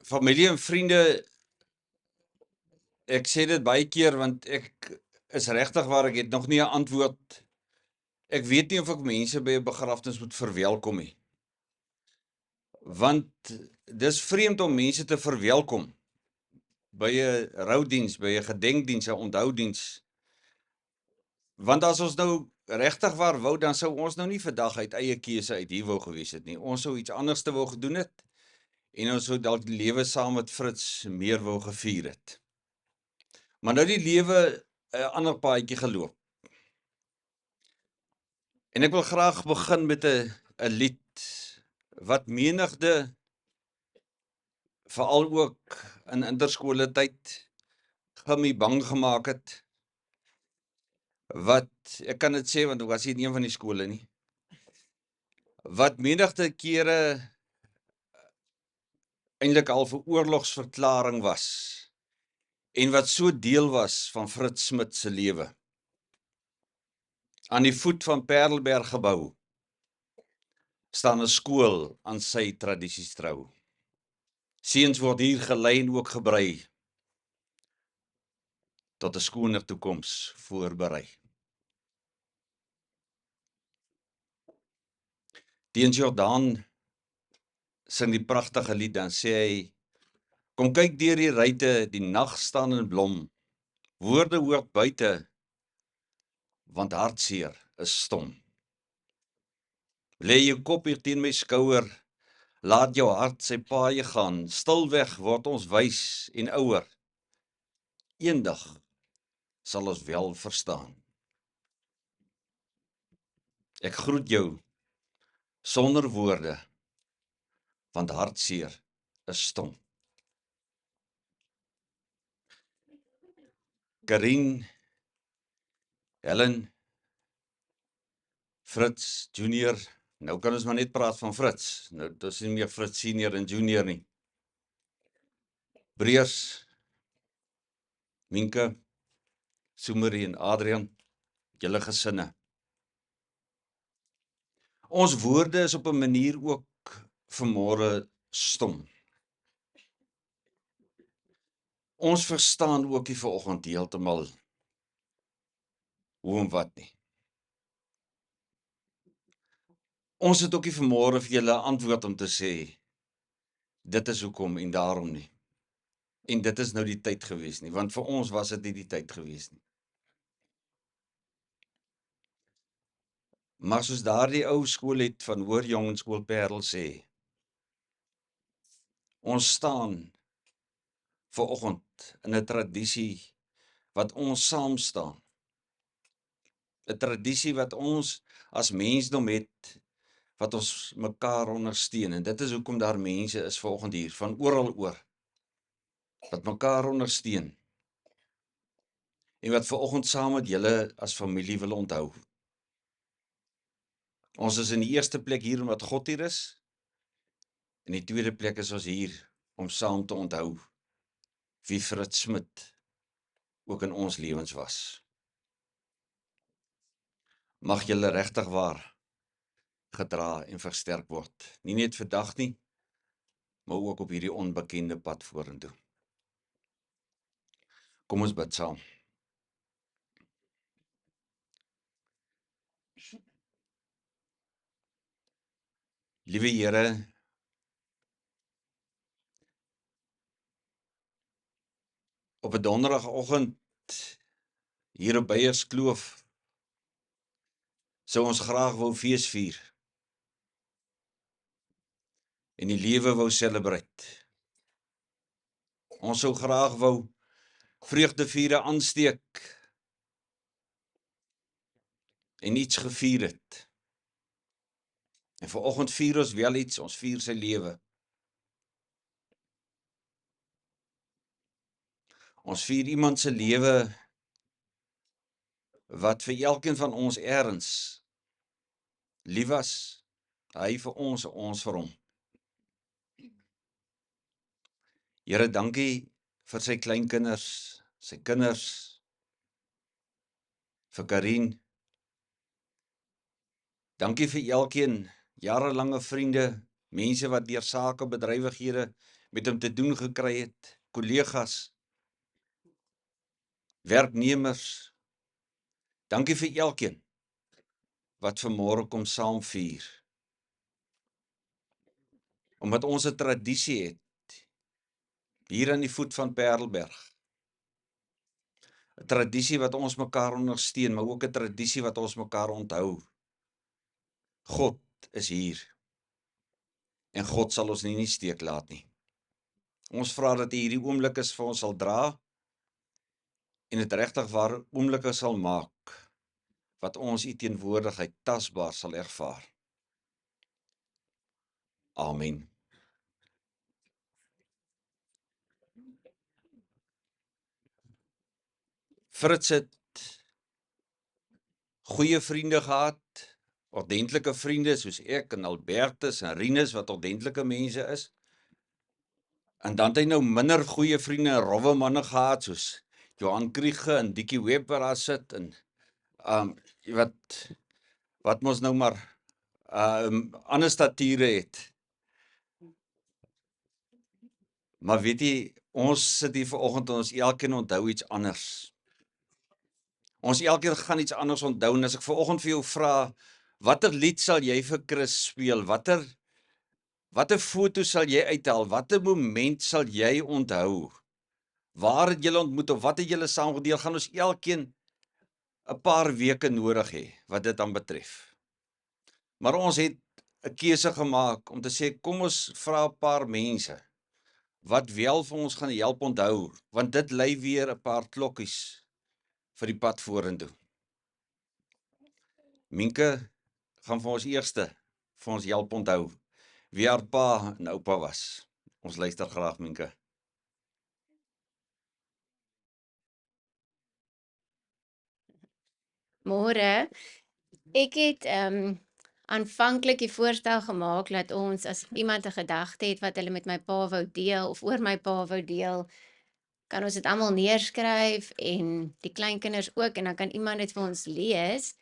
Familie en vriende, ek sê dit baie keer want ek is regtig waar, ek het nog nie 'n antwoord. Ek weet nie of ek mense by 'n begrafnis moet verwelkom nie. Want dis vreemd om mense te verwelkom by 'n roudiens, by 'n gedenkdiens, 'n onthoudiens. Want as ons nou regtig waar wou, dan sou ons nou nie vandag uit eie keuse uit hier wou gewees het nie. Ons sou iets anders te wou gedoen het en ons sou dalk die lewe saam met Fritz meer wou gevier het. Maar nou die lewe 'n ander paadjie geloop. En ek wil graag begin met 'n lied wat menigte, veral ook in interskole tyd, Gimmie bang gemaak het. Wat ek kan dit sê want ek was nie in een van die skole nie. Wat menigte kere eintlik al 'n oorlogsverklaring was en wat so deel was van Fritz Smit se lewe. Aan die voet van Parelberg gebou staan 'n skool aan sy tradisies trou. Seuns word hier gelei en ook gebrei tot 'n skoner toekoms voorberei. Teens Jordaan sing die pragtige lied, dan sê hy: kom kyk deur die ruite, die nag staan in blom. Woorde hoort buite, want hartseer is stom. Lê jou kop hier teen my skouer, laat jou hart sy paaie gaan. Stilweg word ons wys en ouer. Eendag sal ons wel verstaan. Ek groet jou sonder woorde, want hartseer is stom. Karin, Helen, Fritz Junior, nou kan ons maar net praat van Fritz. Nou dis nie meer Fritz Senior en Junior nie. Breers, Minke, Sumerie en Adrian, julle gesinne. Ons woorde is op 'n manier ook vanmôre stom. Ons verstaan ook nie vanoggend heeltemal hoe en wat nie. Ons het ook nie vanmôre vir julle 'n antwoord om te sê dit is hoekom en daarom nie. En dit is nou die tyd gewees nie, want vir ons was dit nie die tyd gewees nie. Maar soos daardie ou skool het van Hoër Jongensskool Parel sê, ons staan vanoggend in 'n tradisie wat ons saam staan. 'n Tradisie wat ons as mensdom het, wat ons mekaar ondersteun. En dit is hoekom daar mense is vanoggend hier van oral oor wat mekaar ondersteun en wat vanoggend saam met julle as familie wil onthou. Ons is in die eerste plek hier omdat God hier is. In die tweede plek is ons hier om saam te onthou wie Fritz Smit ook in ons lewens was. Mag julle regtig waar gedra en versterk word. Nie net vandag nie, maar ook op hierdie onbekende pad vorentoe. Kom ons bid saam. Liewe Here, op 'n donderdagoggend hier op Beierskloof sou ons graag wou fees vier en die lewe wou celebrate. Ons sou graag wou vreugdevure aansteek en iets gevier het. En vanoggend vier ons wel iets, ons vier sy lewe. Ons vier iemand se lewe wat vir elkeen van ons eers lief was. Hy vir ons vir hom. Here, dankie vir sy kleinkinders, sy kinders, vir Karin. Dankie vir elkeen, jarelange vriende, mense wat deur sake, bedrywighede met hom te doen gekry het, kollegas, werknemers. Dankie vir elkeen wat vanmôre kom saam vier. Omdat ons 'n tradisie het hier aan die voet van Parelberg. 'n Tradisie wat ons mekaar ondersteun, maar ook 'n tradisie wat ons mekaar onthou. God is hier. En God sal ons nie steek laat nie. Ons vra dat U hierdie oomblikke vir ons sal dra en dit regtig waar oomblikke sal maak wat ons U teenwoordigheid tasbaar sal ervaar. Amen. Fritz het goeie vriende gehad, ordentlike vriende soos ek en Albertus en Rinus wat ordentlike mense is. En dan het hy nou minder goeie vriende en rowwe manne gehad soos Johan Kriege en Dikkie Webb wat daar sit en wat mos nou maar ander stature het. Maar weet jy, ons sit hier vanoggend en ons elkeen onthou iets anders. Ons elkeen gaan iets anders onthou en as ek vanoggend vir jou vra, watter lied sal jy vir Chris speel? Watter foto sal jy uithaal? Watter moment sal jy onthou? Waar het julle ontmoet of wat het julle saam gedeel? Gaan ons elkeen 'n paar weke nodig hê wat dit dan betref. Maar ons het 'n keuse gemaak om te sê kom ons vra 'n paar mense wat wel vir ons gaan help onthou, want dit lei weer 'n paar klokkies vir die pad vorentoe. Minke gaan vir ons eerste vir ons help onthou wie haar pa en oupa was. Ons luister graag, Minke. Môre, ek het aanvanklik die voorstel gemaak dat ons as iemand 'n gedagte het wat hulle met my pa wou deel of oor my pa wou deel, kan ons dit almal neerskryf en die kleinkinders ook en dan kan iemand dit vir ons lees.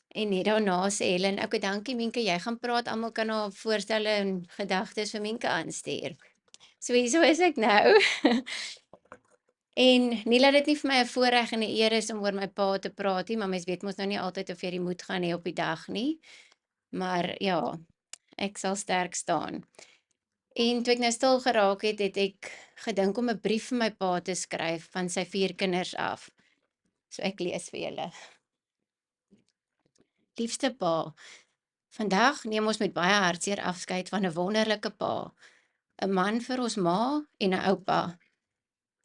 En net daarna sê Helen, okay, dankie Minke, jy gaan praat, almal kan haar voorstelle en gedagtes vir Minke aanstuur. So is ek nou. En nie dat dit nie vir my 'n voorreg en 'n eer is om oor my pa te praat nie, maar mens weet mos nou nie altyd of jy die moed gaan hê op die dag nie. Maar ja, ek sal sterk staan. En toe ek nou stil geraak het, het ek gedink om 'n brief vir my pa te skryf van sy 4 kinders af. So ek lees vir julle. Liefste pa, vandag neem ons met baie hartseer afskeid van 'n wonderlike pa, 'n man vir ons ma en 'n oupa.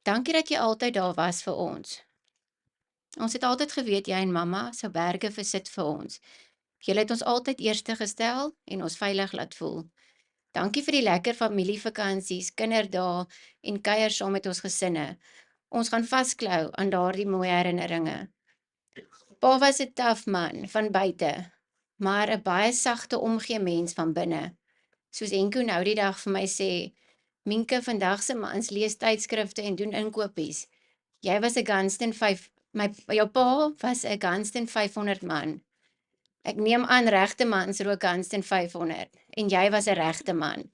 Dankie dat jy altyd daar was vir ons. Ons het altyd geweet jy en mamma sou berge versit vir ons. Julle het ons altyd eerste gestel en ons veilig laat voel. Dankie vir die lekker familievakansies, kinderdae en kuiers saam met ons gesinne. Ons gaan vasklou aan daardie mooi herinneringe. Pa was 'n taaf man van buite, maar 'n baie sagte omgee mens van binne. Soos Enko nou die dag vir my sê, Minke, vandag se mans lees tydskrifte en doen inkopies. Jy was 'n Gunston 5, jou pa was 'n Gunston 500 man. Ek neem aan regte mans rook Gunston 500 en jy was 'n regte man.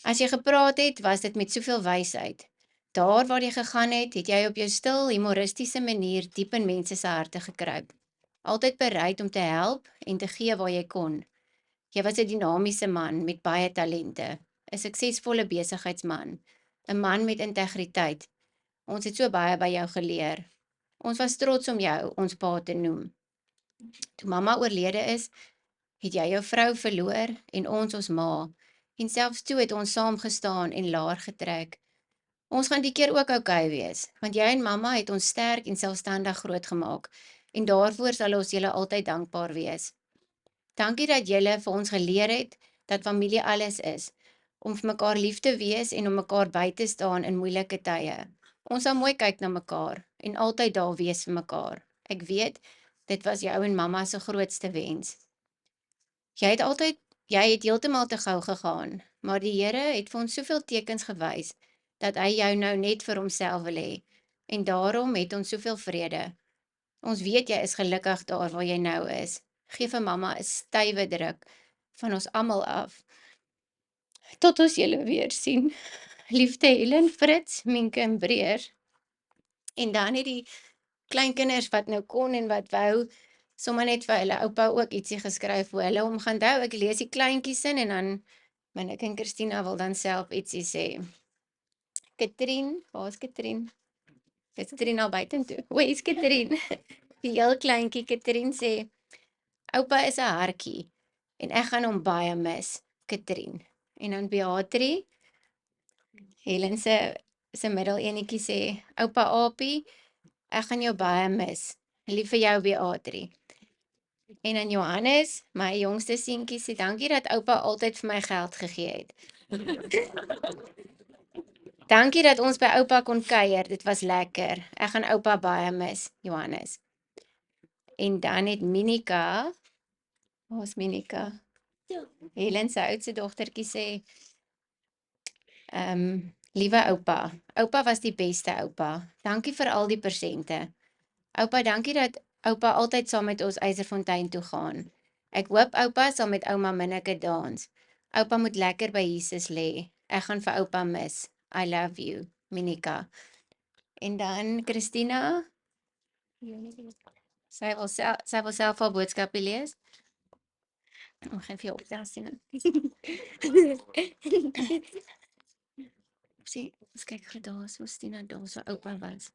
As jy gepraat het, was dit met soveel wysheid. Daar waar jy gegaan het, het jy op jou stil, humoristiese manier diep in mense se harte gekruip. Altyd bereid om te help en te gee waar jy kon. Jy was 'n dinamiese man met baie talente, 'n suksesvolle besigheidsman, 'n man met integriteit. Ons het so baie by jou geleer. Ons was trots om jou ons pa te noem. Toe mamma oorlede is, het jy jou vrou verloor en ons ma. En selfs toe het ons saam gestaan en laar getrek. Ons gaan die keer ook okay wees, want jy en mamma het ons sterk en selfstandig grootgemaak en daarvoor sal ons julle altyd dankbaar wees. Dankie dat julle vir ons geleer het dat familie alles is, om vir mekaar lief te wees en om mekaar by te staan in moeilike tye. Ons sal mooi kyk na mekaar en altyd daar wees vir mekaar. Ek weet, dit was jou en mamma se grootste wens. Jy het heeltemal te gou gegaan, maar die Here het vir ons soveel tekens gewys dat hy jou nou net vir homself wil hê en daarom het ons soveel vrede. Ons weet jy is gelukkig daar waar jy nou is. Geef vir mamma 'n stywe druk van ons almal af. Tot ons julle weer sien. liefde Helen, Fritz, Minke en Breer. En dan het die kleinkinders wat nou kon en wat wou, sommer net vir hulle oupa ook ietsie geskryf hoe hulle hom gaan onthou. Ek lees die kleintjies in en dan Minnik en Christina wil dan self ietsie sê. Katrien, waar is Katrien? Is Katrien al buitentoe? Waar is Katrien? Die heel kleintjie Katrien sê, oupa is 'n hartjie en ek gaan hom baie mis, Katrien. En dan Beatrie, Helen se middeleenetjie sê, oupa Apie, ek gaan jou baie mis. Lief vir jou Beatrie. En dan Johannes, my jongste seentjie sê, dankie dat oupa altyd vir my geld gegee het. Dankie dat ons by oupa kon kuier, dit was lekker. Ek gaan oupa baie mis, Johannes. En dan het Minika, waar's Minika? Helen se oudste dogtertjie sê, liewe oupa, oupa was die beste oupa. Dankie vir al die persente. Oupa, dankie dat oupa altyd saam met ons Eiserfontein toe gaan. Ek hoop oupa sal met ouma Minneke dans. Oupa moet lekker by Jesus lê. Ek gaan vir oupa mis. I love you, Minika. En dan Christina, sy wil self haar boodskapie lees. Ek gaan vir jou opstel sien. Sien, ons kyk gou daar, so Stina daar, so oupa was.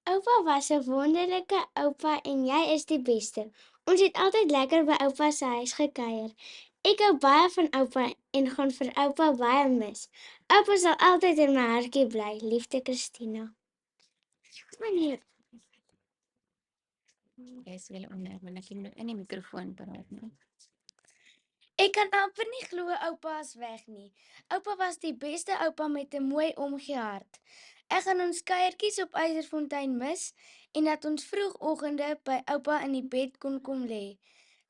Oupa was 'n wonderlike oupa en jy is die beste. Ons het altyd lekker by oupa se huis gekuier. Ek hou baie van oupa en gaan vir oupa baie mis. Oupa sal altyd in my hartjie bly, liefde Christina. Meneer. Jy is wel onder, maar ek moet in die mikrofoon praat nou. Ek kan amper nie glo oupa is weg nie. Oupa was die beste oupa met 'n mooi omgee hart. Ek gaan ons kuiertjies op Eiserfontein mis en dat ons vroegoggende by oupa in die bed kon kom lê.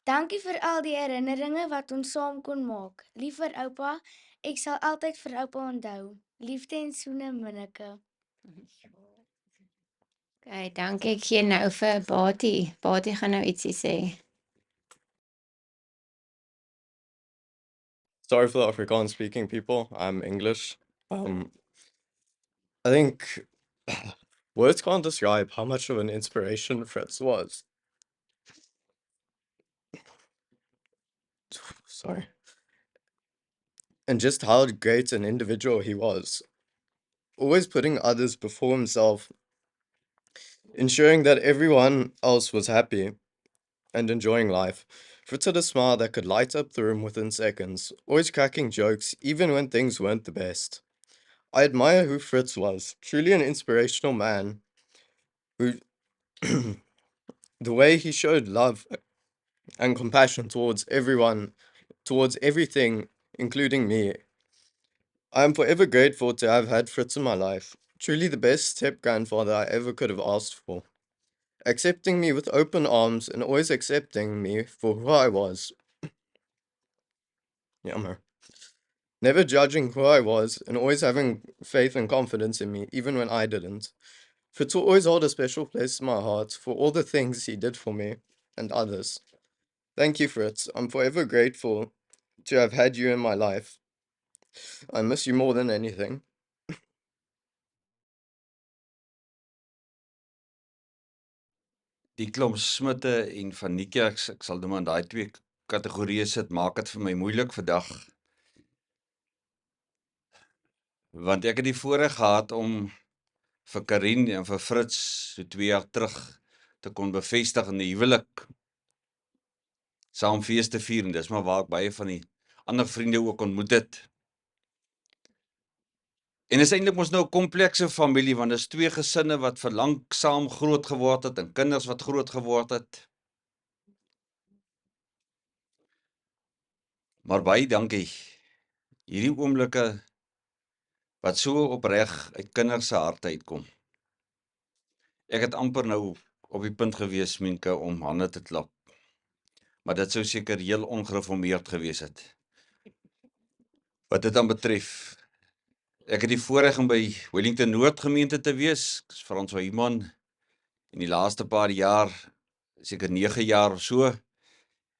Dankie vir al die herinneringe wat ons saam kon maak. Lief vir oupa, ek sal altyd vir oupa onthou. Liefde en soene, Minneke. Okay, dankie. Ek gee nou vir Batie. Batie gaan nou ietsie sê. Sorry for the Afrikaans speaking people. I'm English. I think words can't describe how much of an inspiration Fritz was. Sorry. And just how great an individual he was. Always putting others before himself, ensuring that everyone else was happy and enjoying life. Fritz had a smile that could light up the room within seconds, always cracking jokes even when things weren't the best. I admire who Fritz was, truly an inspirational man who the way he showed love and compassion towards everyone, towards everything, including me. I am forever grateful to have had Fritz in my life, truly the best step-grandfather I ever could have asked for. Accepting me with open arms and always accepting me for who I was. Jammer. Never judging who I was and always having faith and confidence in me, even when I didn't. Fritz will always hold a special place in my heart for all the things he did for me and others. Thank you, Fritz. I'm forever grateful to have had you in my life. I miss you more than anything. Die klomp Smitte en van Niekie, ek sal dit maar in daai twee kategorieë sit, maak dit vir my moeilik vandag. Want ek het die voorreg gehad om vir Karin en vir Fritz so 2 jaar terug te kon bevestig in die huwelik. Saam fees te vier, en dis maar waar ek baie van die ander vriende ook ontmoet het. En is eintlik mos nou 'n komplekse familie, want dis 2 gesinne wat vir lank saam groot geword het en kinders wat groot geword het. Maar baie dankie. Hierdie oomblikke wat so opreg uit kinders se harte uitkom. Ek het amper nou op die punt gewees, Minke, om hande te klap. Maar dit sou seker heel ongereformeerd gewees het. Wat dit dan betref, ek het die voorreg om by Wellington Noord gemeente te wees, Frans Weyman, in die laaste paar jaar, seker 9 jaar of so,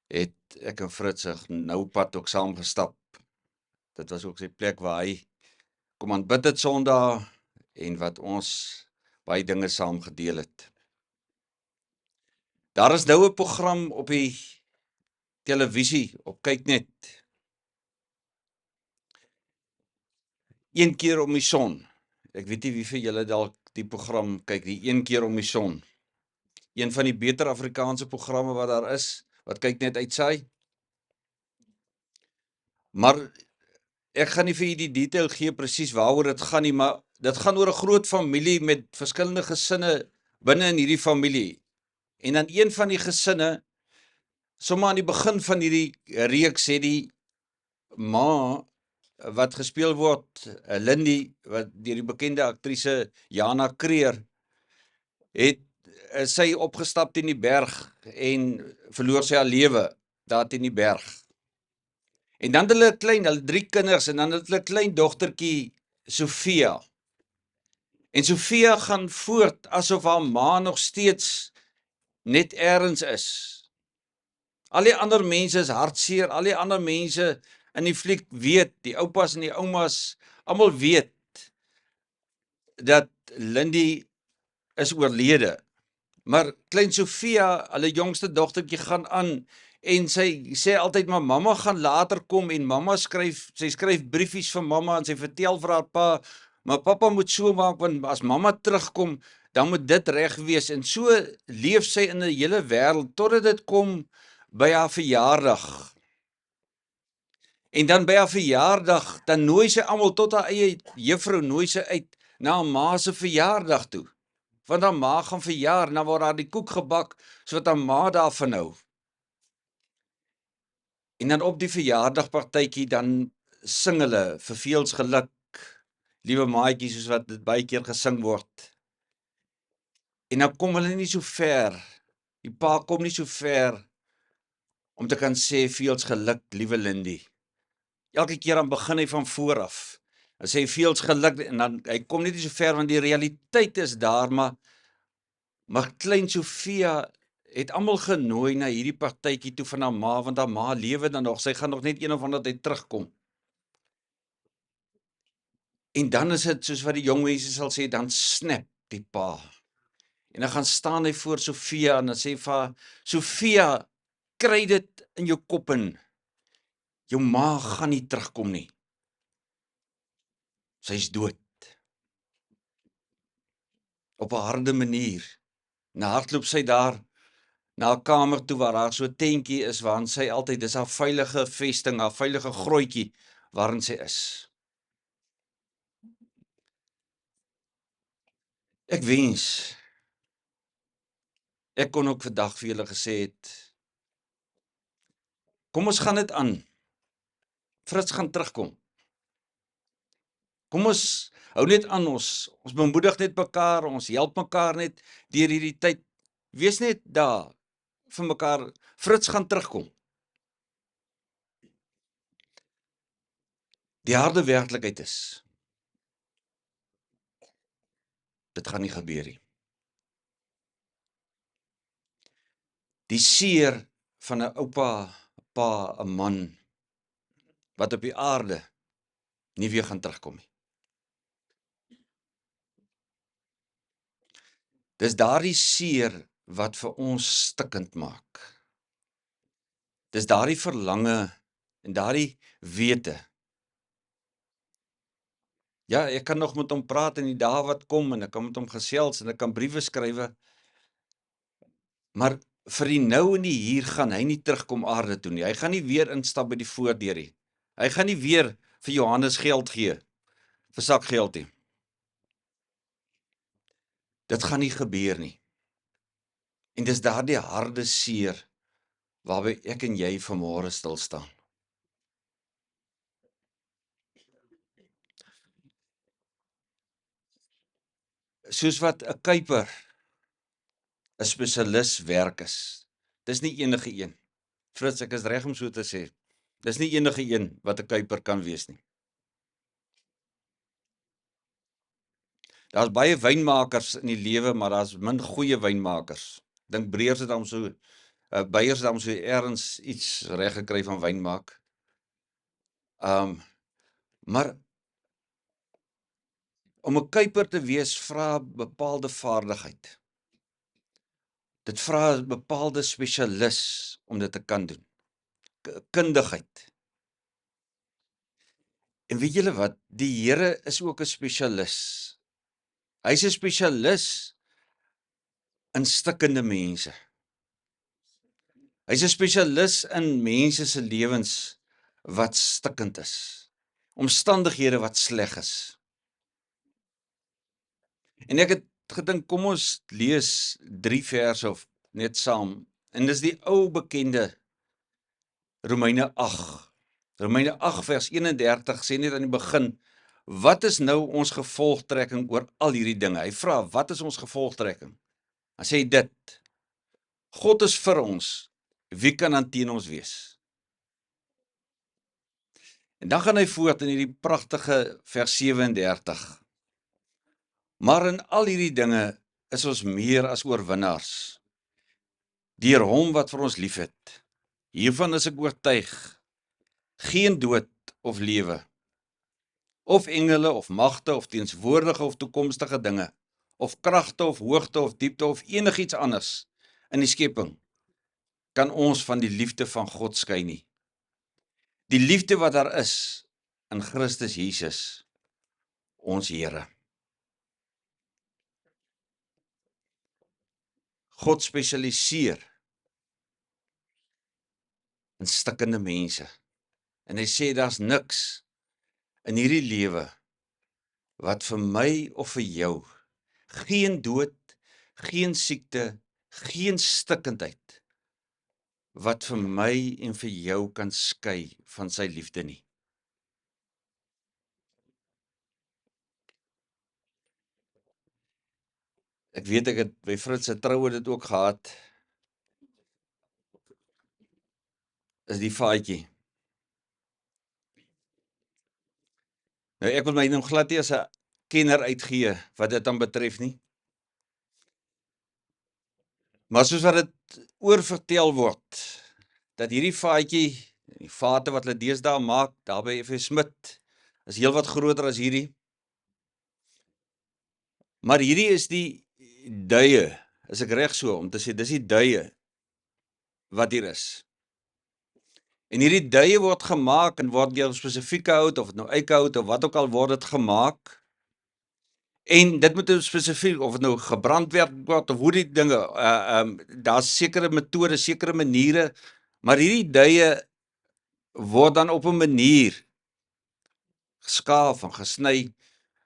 het ek en Fritz nou pad ook saam gestap. Dit was ook sy plek waar hy kom aanbid dit Sondag en wat ons baie dinge saam gedeel het. Daar is nou 'n program op die televisie, op Kyknet. Een keer om die son. Ek weet nie wie van julle dalk die program kyk, die een keer om die son. Een van die beter Afrikaanse programme wat daar is, wat Kyknet uitsaai. Maar ek gaan nie vir julle die detail gee presies waaroor dit gaan nie, maar dit gaan oor 'n groot familie met verskillende gesinne binne in hierdie familie. En dan een van die gesinne, sommer aan die begin van hierdie reeks het die ma wat gespeel word, Lindy, wat deur die bekende aktrise Jana Kreer, het sy opgestap teen die berg en verloor sy haar lewe daar teen die berg. En dan het hulle 3 kinders en dan het hulle 'n klein dogtertjie, Sofia. En Sofia gaan voort asof haar ma nog steeds net eers is. Al die ander mense is hartseer, al die ander mense in die fliek weet, die oupas en die oumas, almal weet dat Lindy is oorlede. Maar klein Sofia, hulle jongste dogtertjie, gaan aan en sy sê altyd, maar mamma gaan later kom en mamma sy skryf briefies vir mamma en sy vertel vir haar pa, maar pappa moet so maak, want as mamma terugkom, dan moet dit reg wees. En so leef sy in 'n hele wêreld, totdat dit kom by haar verjaardag. En dan by haar verjaardag, dan nooi sy almal tot haar eie juffrou, nooi sy uit na haar ma se verjaardag toe. Want haar ma gaan verjaar, en dan word daar die koek gebak, sodat haar ma daarvan hou. En dan op die verjaardagpartytjie, dan sing hulle, verveels geluk, liewe maatjie, soos wat dit baie keer gesing word. En dan kom hulle nie so ver, die pa kom nie so ver, om te kan sê, veels geluk, liewe Lindy. Elke keer dan begin hy van vooraf. Hy sê veels geluk, en dan hy kom net nie so ver, want die realiteit is daar, maar klein Sofia het almal genooi na hierdie partytjie toe van haar ma, want haar ma lewe dan nog, sy gaan nog net een of ander tyd terugkom. En dan is dit soos wat die jong mense sal sê, dan snap die pa. En dan gaan staan hy voor Sofia en dan sê vir haar, Sofia, kry dit in jou kop in. Jou ma gaan nie terugkom nie. Sy's dood. Op 'n harde manier. Na hardloop sy daar na 'n kamer toe waar daar so 'n tentjie is waarin sy altyd, dis haar veilige vesting, haar veilige grootjie waarin sy is. Ek wens ek kon ook vandag vir julle gesê het, kom ons gaan dit aan. Frits gaan terugkom. Kom ons hou net aan, ons bemoedig net mekaar, ons help mekaar net deur hierdie tyd. Wees net daar vir mekaar. Frits gaan terugkom. Die harde werklikheid is, dit gaan nie gebeur nie. Die seer van 'n oupa, 'n pa, 'n man, wat op die aarde nie weer gaan terugkom nie. Dis daardie seer wat vir ons stikkend maak. Dis daardie verlange en daardie wete. Ja, ek kan nog met hom praat in die dae wat kom en ek kan met hom gesels en ek kan briewe skrywe. Maar vir die nou en die hier gaan hy nie terugkom aarde toe nie. Hy gaan nie weer instap by die voordeur nie. Hy gaan nie weer vir Johannes geld gee, vir sakgeld nie. Dit gaan nie gebeur nie. En dis daardie harde seer waarby ek en jy vanmôre stil staan. Soos wat 'n kuiper 'n spesialis werk is. Dis nie enige een. Frits, ek is reg om so te sê. Dis nie enige een wat 'n kuiper kan wees nie. Daar's baie wynmakers in die lewe, maar daar's min goeie wynmakers. Dink Breërs het hom so Beiers het hom so ergens iets reg gekry van wyn maak. Maar Om 'n kuiper te wees vra bepaalde vaardigheid. Dit vra 'n bepaalde spesialis om dit te kan doen. Kundigheid. En weet julle wat? Die Here is ook 'n spesialis. Hy's 'n spesialis in stikkende mense. Hy's 'n spesialis in mense se lewens wat stikkend is. Omstandighede wat sleg is. En ek het gedink, kom ons lees 3 verse of net saam. En dis die ou bekende Romeine 8. Romeine 8 vers 31 sê net aan die begin, wat is nou ons gevolgtrekking oor al hierdie dinge? Hy vra, wat is ons gevolgtrekking? Dan sê hy dit, God is vir ons, wie kan dan teen ons wees? En dan gaan hy voort in hierdie pragtige vers 37. Maar in al hierdie dinge is ons meer as oorwinnaars, deur hom wat vir ons liefhet. Hiervan is ek oortuig, geen dood of lewe, of engele of magte of teenswoordige of toekomstige dinge, of kragte of hoogte of diepte of enigiets anders in die skepping, kan ons van die liefde van God skei nie. Die liefde wat daar is in Christus Jesus, ons Here. God spesialiseer in stikkende mense. En hy sê, daar's niks in hierdie lewe wat vir my of vir jou, geen dood, geen siekte, geen stikkendheid, wat vir my en vir jou kan skei van sy liefde nie. Ek weet ek het by Frits se troue dit ook gehad, is die vaatjie. Nou ek wil my nou glad nie as 'n kenner uitgee wat dit dan betref nie. Maar soos wat dit oorvertel word, dat hierdie vaatjie, die vate wat hulle deesdae maak, daar by F.V. Smit, is heel wat groter as hierdie. Maar hierdie is die duie, is ek reg so om te sê, dis die duie wat hier is. En hierdie duie word gemaak en word deur spesifieke hout, of het nou eikehout of wat ook al word dit gemaak. En dit moet spesifiek, of het nou gebrand word of hoe die dinge, daar's sekere metodes, sekere maniere, maar hierdie duie word dan op 'n manier geskaaf en gesny,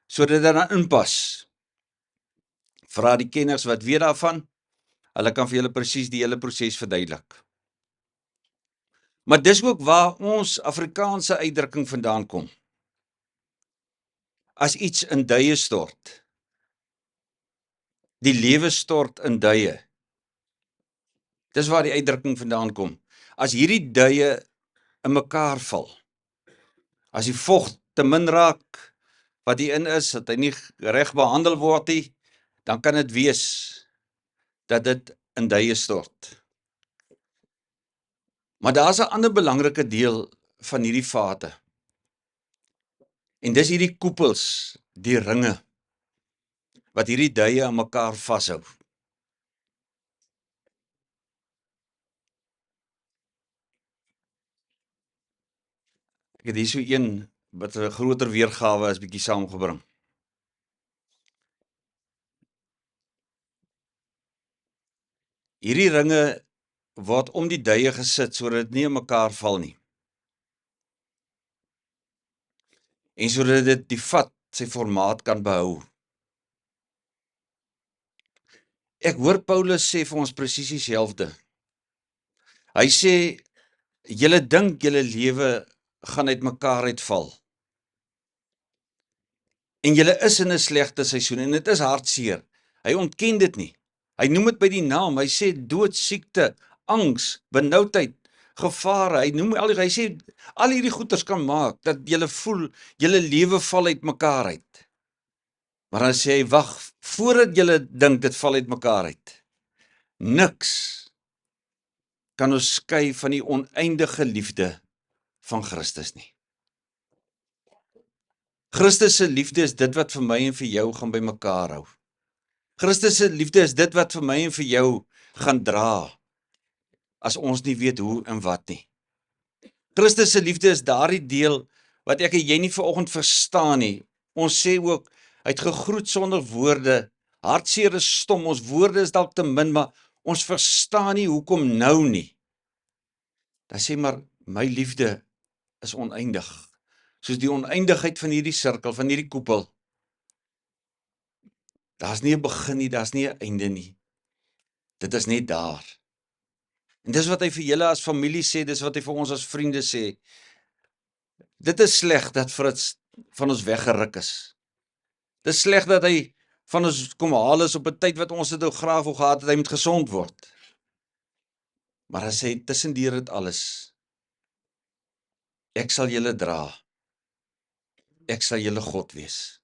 sodat dit dan inpas. Vra die kenners wat weet daarvan, hulle kan vir julle presies die hele proses verduidelik. Maar dis ook waar ons Afrikaanse uitdrukking vandaan kom. As iets in duie stort, die lewe stort in duie. Dis waar die uitdrukking vandaan kom. As hierdie duie in mekaar val, as die vog te min raak, wat hierin is, dat hy nie reg behandel word nie, dan kan dit wees dat dit in duie stort. Maar daar's 'n ander belangrike deel van hierdie vate. En dis hierdie koepels, die ringe, wat hierdie duie aan mekaar vashou. Ek het hier so een wat 'n groter weergawe is bietjie saamgebring. Hierdie ringe word om die duie gesit sodat dit nie in mekaar val nie. En sodat dit die vat sy formaat kan behou. Ek hoor Paulus sê vir ons presies dieselfde. Hy sê, julle dink julle lewe gaan uit mekaar uitval. En julle is in 'n slegte seisoen en dit is hartseer. Hy ontken dit nie. Hy noem dit by die naam. Hy sê dood, siekte, angs, benoudheid, gevare. Hy sê al hierdie goeters kan maak dat julle voel julle lewe val uit mekaar uit. Maar dan sê hy, wag, voordat julle dink dit val uit mekaar uit. Niks kan ons skei van die oneindige liefde van Christus nie. Christus se liefde is dit wat vir my en vir jou gaan by mekaar hou. Christus se liefde is dit wat vir my en vir jou gaan dra, as ons nie weet hoe en wat nie. Christus se liefde is daardie deel wat ek en jy nie vanoggend verstaan nie. Ons sê ook, hy het gegroet sonder woorde, hartseer is stom, ons woorde is dalk te min, maar ons verstaan nie hoekom nou nie. Dan sê maar, my liefde is oneindig, soos die oneindigheid van hierdie sirkel, van hierdie koepel. Daar's nie 'n begin nie, daar's nie 'n einde nie. Dit is net daar. En dis wat hy vir julle as familie sê, dis wat hy vir ons as vriende sê. Dit is sleg dat Fritz van ons weggeruk is. Dit is sleg dat hy van ons kom haal is op 'n tyd wat ons dit nou graag wou gehad het, hy moet gesond word. Maar hy sê, tussendeur dit alles, ek sal julle dra. Ek sal julle God wees.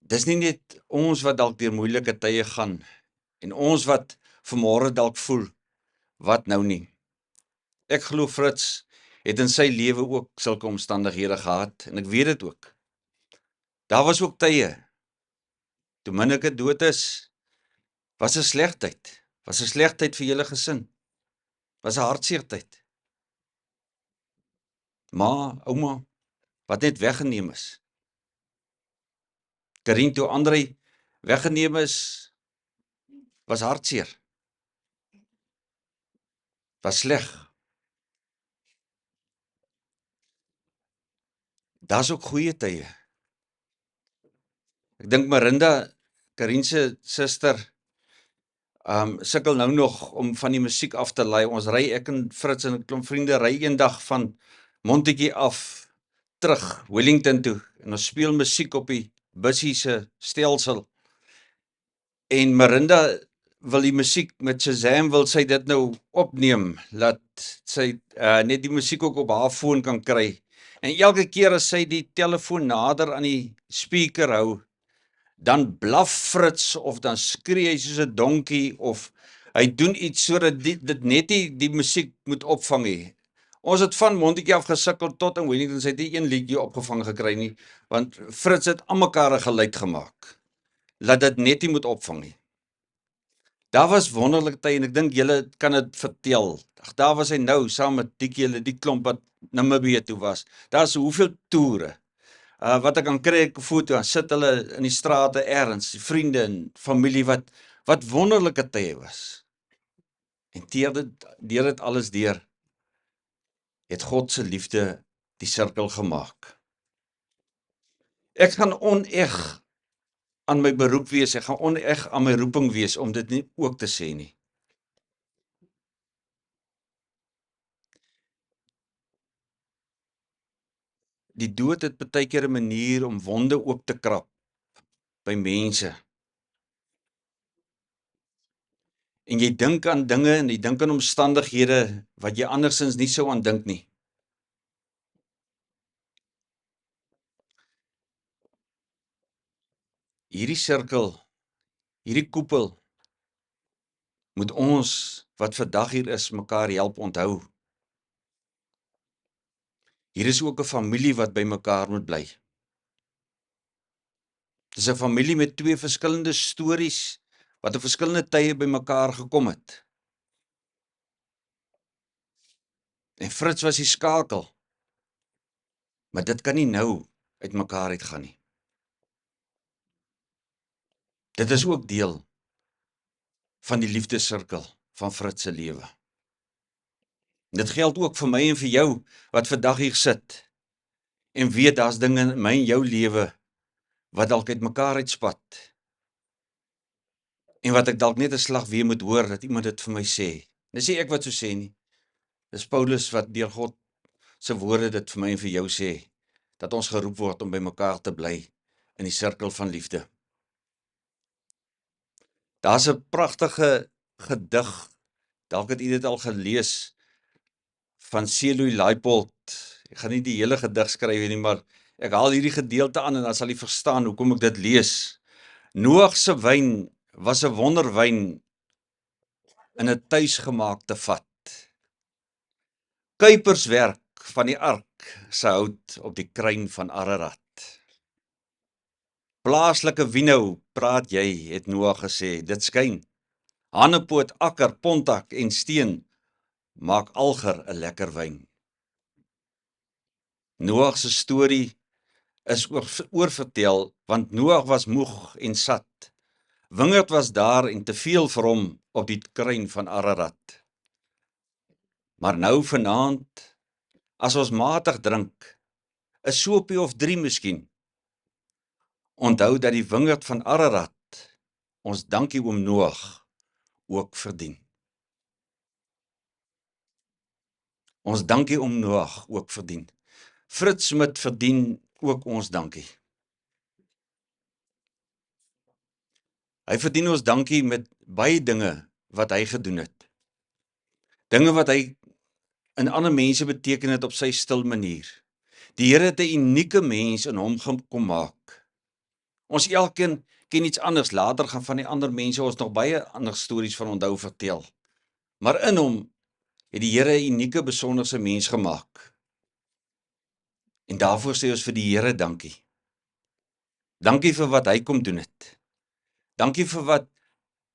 Dis nie net ons wat dalk deur moeilike tye gaan, en ons wat vanmôre dalk voel, wat nou nie. Ek glo Fritz het in sy lewe ook sulke omstandighede gehad, en ek weet dit ook. Daar was ook tye, toe Minneke dood is, was 'n slegtyd, was 'n slegtyd vir julle gesin, was 'n hartseer tyd. Ma, ouma, wat net weggeneem is. Karin, toe Andrei weggeneem is, was hartseer. Was sleg. Daar's ook goeie tye. Ek dink Marinda, Karin se suster, sukkel nou nog om van die musiek af te lei. Ons ry, ek en Fritz en 'n klomp vriende ry eendag van Montetjie af terug Wellington toe, en ons speel musiek op die bussie se stelsel. En Marinda wil die musiek met Shazam, wil sy dit nou opneem, laat sy net die musiek ook op haar foon kan kry. En elke keer as sy die telefoon nader aan die speaker hou, dan blaf Fritz, of dan skree hy soos 'n donkie, of hy doen iets sodat dit net nie die musiek moet opvang nie. Ons het van Montetjie af gesukkel tot in Wellington, sy het nie een liedjie opgevang gekry nie, want Fritz het almekaar 'n geluid gemaak, laat dit net nie moet opvang nie. Daar was wonderlike tye, en ek dink julle kan dit vertel. Ag, daar was hy nou, saam met die klomp wat Namibië toe was. Daar's hoeveel toere. Wat ek kan kry, 'n foto, dan sit hulle in die strate ergens, die vriende en familie wat wonderlike tye was. En deur dit alles deur, het God se liefde die sirkel gemaak. Ek gaan oneg aan my beroep wees, ek gaan oneg aan my roeping wees om dit nie ook te sê nie. Die dood het baie keer 'n manier om wonde oop te krap by mense. En jy dink aan dinge en jy dink aan omstandighede wat jy andersins nie sou aan dink nie. Hierdie sirkel, hierdie koepel, moet ons wat vandag hier is mekaar help onthou. Hier is ook 'n familie wat by mekaar moet bly. Dis 'n familie met twee verskillende stories wat op verskillende tye by mekaar gekom het. En Fritz was die skakel. Maar dit kan nie nou uit mekaar uitgaan nie. Dit is ook deel van die liefdessirkel van Fritz se lewe. Dit geld ook vir my en vir jou wat vandag hier sit en weet daar's dinge in my en jou lewe wat dalk uit mekaar uitspat. En wat ek dalk net 'n slag weer moet hoor dat iemand dit vir my sê. Dis nie ek wat so sê nie. Dis Paulus wat deur God se woorde dit vir my en vir jou sê, dat ons geroep word om by mekaar te bly in die sirkel van liefde. Daar's 'n pragtige gedig, dalk het u dit al gelees, van C.L. Leipold. Ek gaan nie die hele gedig skryf nie, maar ek haal hierdie gedeelte aan en dan sal jy verstaan hoekom ek dit lees. Noag se wyn was 'n wonderwyn in 'n tuisgemaakte vat. Kuiperswerk van die ark se hout op die kruin van Ararat. Plaaslike wino, praat jy, het Noag gesê, dit skyn. Hanepoot, akker, pontak en steen maak alger 'n lekker wyn. Noag se storie is oorvertel, want Noag was moeg en sat. Wingerd was daar en te veel vir hom op die kruin van Ararat. Maar nou vanaand, as ons matig drink, 'n sopie of 3 miskien, onthou dat die wingerd van Ararat ons dankie oom Noag ook verdien. Ons dankie oom Noag ook verdien. Fritz Smit verdien ook ons dankie. Hy verdien ons dankie met baie dinge wat hy gedoen het. Dinge wat hy in ander mense beteken het op sy stil manier. Die Here het 'n unieke mens in hom kom maak. Ons elkeen ken iets anders, later gaan van die ander mense ons nog baie ander stories van onthou vertel. Maar in hom het die Here 'n unieke besonderse mens gemaak. En daarvoor sê ons vir die Here dankie. Dankie vir wat hy kom doen het. Dankie vir wat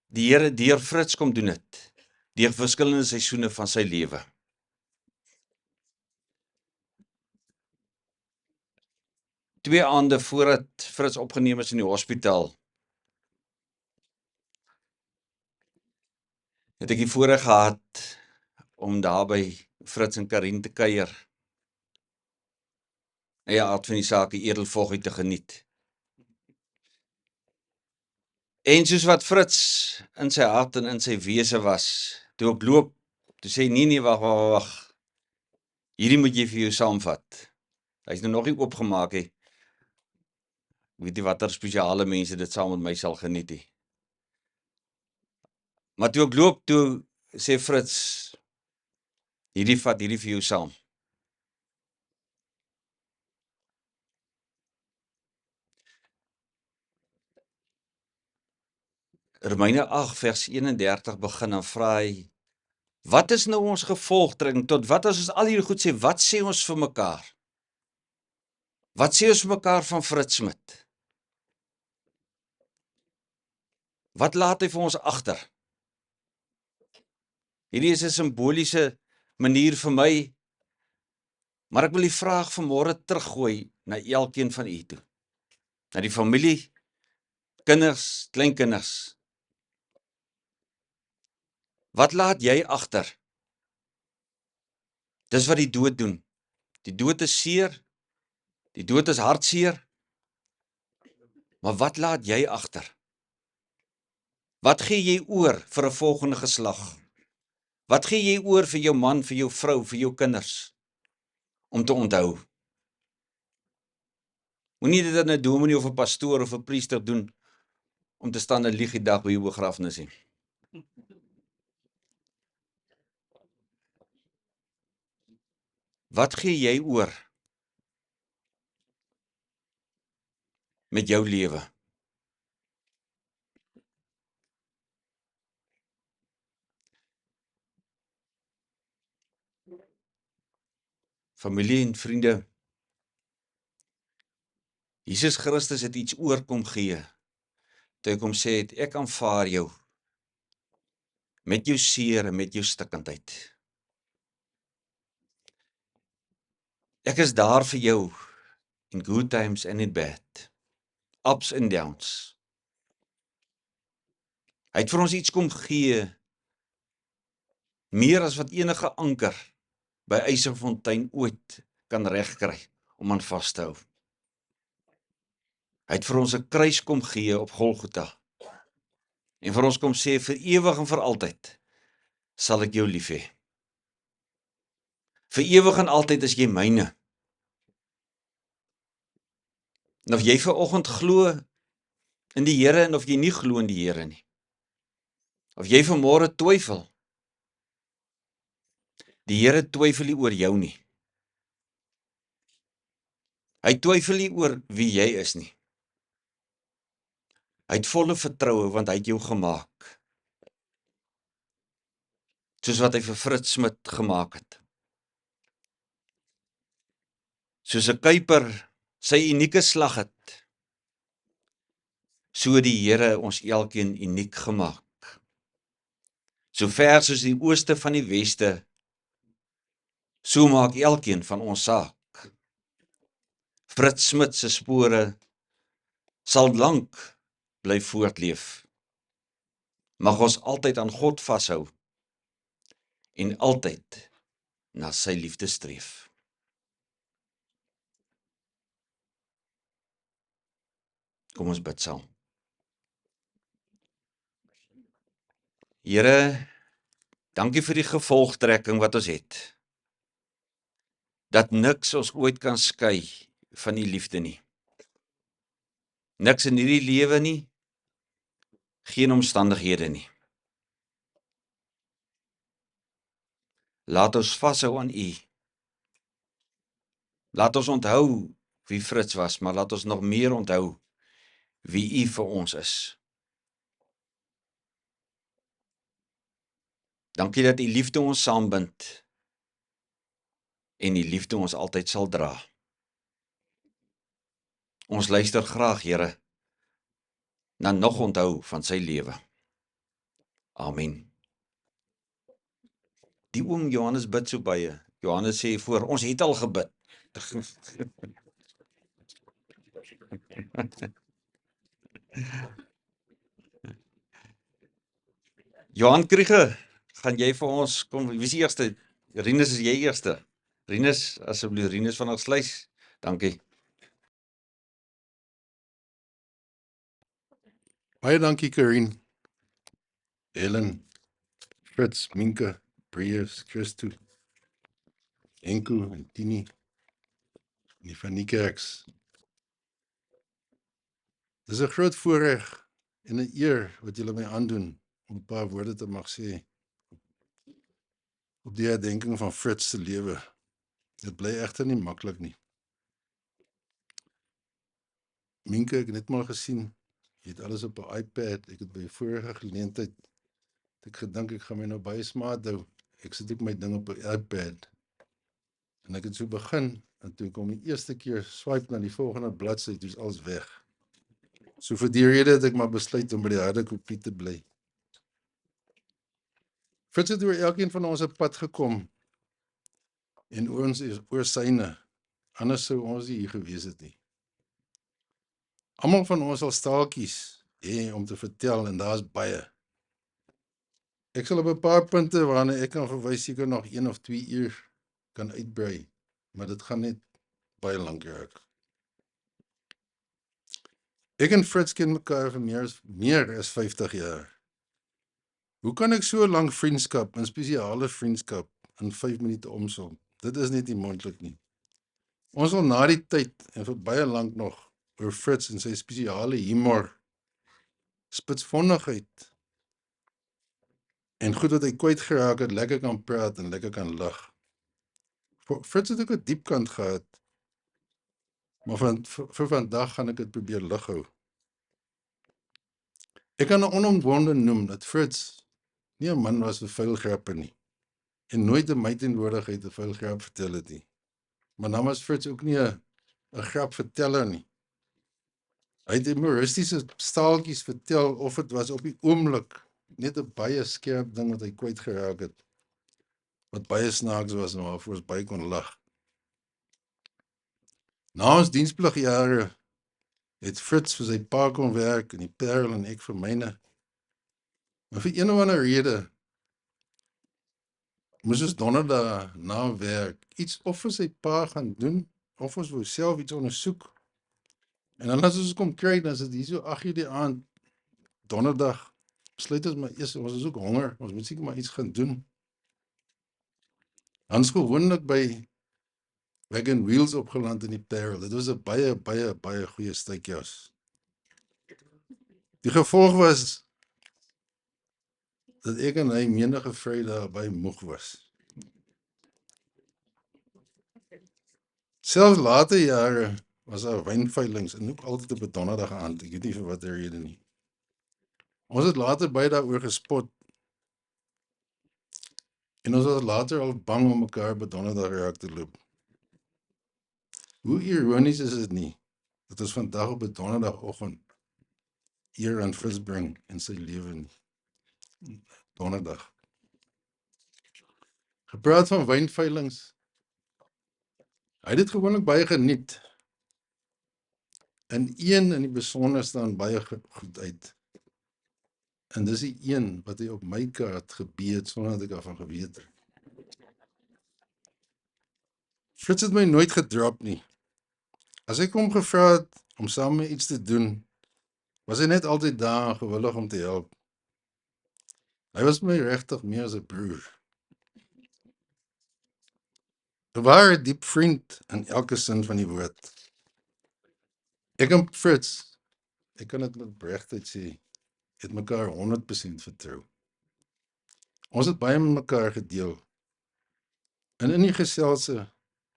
die Here deur Fritz kom doen het, deur verskillende seisoene van sy lewe. Twee aande voordat Fritz opgeneem is in die hospitaal, het ek die voorreg gehad om daar by Fritz en Karin te kuier. En ja, aard van die saak, die edelvoggie te geniet. En soos wat Fritz in sy hart en in sy wese was, toe ek loop, toe sê nee, wag. Hierdie moet jy vir jou saamvat. Hy is nou nog nie oopgemaak he. Ek weet nie watter spesiale mense dit saam met my sal geniet he. Maar toe ek loop, toe sê Fritz, hierdie vir jou saam. Romeine 8 vers 31 begin en vra hy, wat is nou ons gevolgtrekking, tot wat as ons al hierdie goed sê, wat sê ons vir mekaar? Wat sê ons vir mekaar van Fritz Smit? Wat laat hy vir ons agter? Hierdie is 'n simboliese manier vir my, maar ek wil die vraag vanmôre teruggooi na elkeen van u toe. Na die familie, kinders, kleinkinders. Wat laat jy agter? Dis wat die dood doen. Die dood is seer, die dood is hartseer, maar wat laat jy agter? Wat gee jy oor vir 'n volgende geslag? Wat gee jy oor vir jou man, vir jou vrou, vir jou kinders? Om te onthou. Moenie dit aan 'n dominee of 'n pastoor of 'n priester doen, om te staan en lieg die dag by jou begrafnis nie. Wat gee jy oor met jou lewe? Familie en vriende, Jesus Christus het iets oorkom gee, toe hy kom sê het, ek aanvaar jou, met jou seer en met jou stikkindheid. Ek is daar vir jou, in good times and in bad, ups and downs. Hy het vir ons iets kom gee, meer as wat enige anker by Eiserfontein ooit kan regkry, om aan vas te hou. Hy het vir ons 'n kruis kom gee op Golgotha, en vir ons kom sê, vir ewig en vir altyd, sal ek jou lief hê. Vir ewig en altyd is jy myne. En of jy vanoggend glo in die Here, en of jy nie glo in die Here nie. Of jy vanmôre twyfel. Die Here twyfel nie oor jou nie. Hy twyfel nie oor wie jy is nie. Hy het volle vertroue, want hy het jou gemaak. soos wat hy vir Fritz Smit gemaak het. Soos 'n kuiper sy unieke slag het, so die Here ons elkeen uniek gemaak. So ver soos die ooste van die weste, so maak elkeen van ons saak. Fritz Smit se spore sal lank bly voortleef. Mag ons altyd aan God vashou en altyd na sy liefde streef. Kom ons bid saam. Here, dankie vir die gevolgtrekking wat ons het. Dat niks ons ooit kan skei van die liefde nie. Niks in hierdie lewe nie, geen omstandighede nie. Laat ons vashou aan U. Laat ons onthou wie Fritz was, maar laat ons nog meer onthou wie U vir ons is. Dankie dat U liefde ons saambind en die liefde ons altyd sal dra. Ons luister graag, Here, na nog onthou van sy lewe. Amen. Die oom Johannes bid so baie. Johannes sê voor, ons het al gebid. Johan Kriege, gaan jy vir ons kom, wie is die eerste? Rinus, is jy eerste? Rinus, asseblief, Rinus van Oudtsluis. Dankie. Baie dankie, Karien, Helen, Fritz, Minke, Breus, Christo, Enko en Tini, en die van die kerks. Dis 'n groot voorreg en 'n eer wat julle my aandoen om 'n paar woorde te mag sê op die herdenking van Fritz se lewe. Dit bly egter nie maklik nie. Minke, ek het net maar gesien, jy het alles op 'n iPad. Ek het by 'n vorige geleentheid ek gedink ek gaan my nou baie smaat hou. Ek sit ook my ding op 'n iPad. En ek het so begin, en toe ek om die eerste keer swipe na die volgende bladsy, toe is alles weg. So vir die rede het ek maar besluit om by die harde kopie te bly. Fritz het oor elkeen van ons 'n pad gekom, en ons is oor syne, anders sou ons nie hier gewees het nie. Almal van ons sal staaltjies hê om te vertel, en daar's baie. Ek sal op 'n paar punte waarna ek kan verwys seker nog 1 of 2 uur kan uitbrei, maar dit gaan net baie lank raak. Ek en Fritz ken mekaar vir meer as 50 jaar. Hoe kan ek so lank vriendskap, 'n spesiale vriendskap, in 5 minute omsom? Dit is net nie moontlik nie. Ons sal na die tyd, en vir baie lank nog, oor Fritz en sy spesiale humor, spitsvondigheid, en goed wat hy kwyt geraak het, lekker kan praat en lekker kan lag. Fritz het ook 'n diep kant gehad, maar vir vandag gaan ek dit probeer lig hou. Ek kan onomwonde noem dat Fritz nie 'n man was vir vuil grappe nie, en nooit in my teenwoordigheid 'n vuil grap vertel het nie. Maar dan was Fritz ook nie 'n grapverteller nie. Hy het humoristiese staaltjies vertel, of dit was op die oomblik net 'n baie skerp ding wat hy kwyt geraak het, wat baie snaaks was en waarvoor ons baie kon lag. Na ons dienspligjare het Fritz vir sy pa kon werk in die Parel en ek vir myne. Maar vir een of ander rede moes ons donderdag na werk iets of vir sy pa gaan doen, of ons wou self iets ondersoek. En dan as ons kom kry, dan is dit hier so 8 uur die aand, donderdag, besluit ons maar eers, ons is ook honger, ons moet seker maar iets gaan doen. Dan is gewoonlik by Wagon Wheels opgeland in die Parel. Dit was 'n baie goeie steakhouse. Die gevolg was dat ek en hy menige Vrydag baie moeg was. Selfs later jare was daar wynveilings, en ook altyd op 'n donderdag aand, ek weet nie vir watter rede nie. Ons het later baie daaroor gespot. En ons was later al bang om mekaar op 'n donderdag raak te loop. Hoe ironies is dit nie, dat ons vandag op 'n donderdagoggend eer aan Fritz bring in sy lewe nie. Donderdag. Gepraat van wynveilings. Hy het dit gewoonlik baie geniet. En een in die besonder staan baie goed uit. En dis die een wat hy op my kaart gebeet sonder dat ek daarvan geweet het. Fritz het my nooit gedrop nie. As ek hom gevra het om saam met my iets te doen, was hy net altyd daar en gewillig om te help. Hy was my regtig meer as 'n broer. 'n ware diep vriend in elke sin van die woord. Ek en Fritz, ek kan dit met regtigheid sê, het mekaar 100% vertrou. Ons het baie met mekaar gedeel. En in die geselse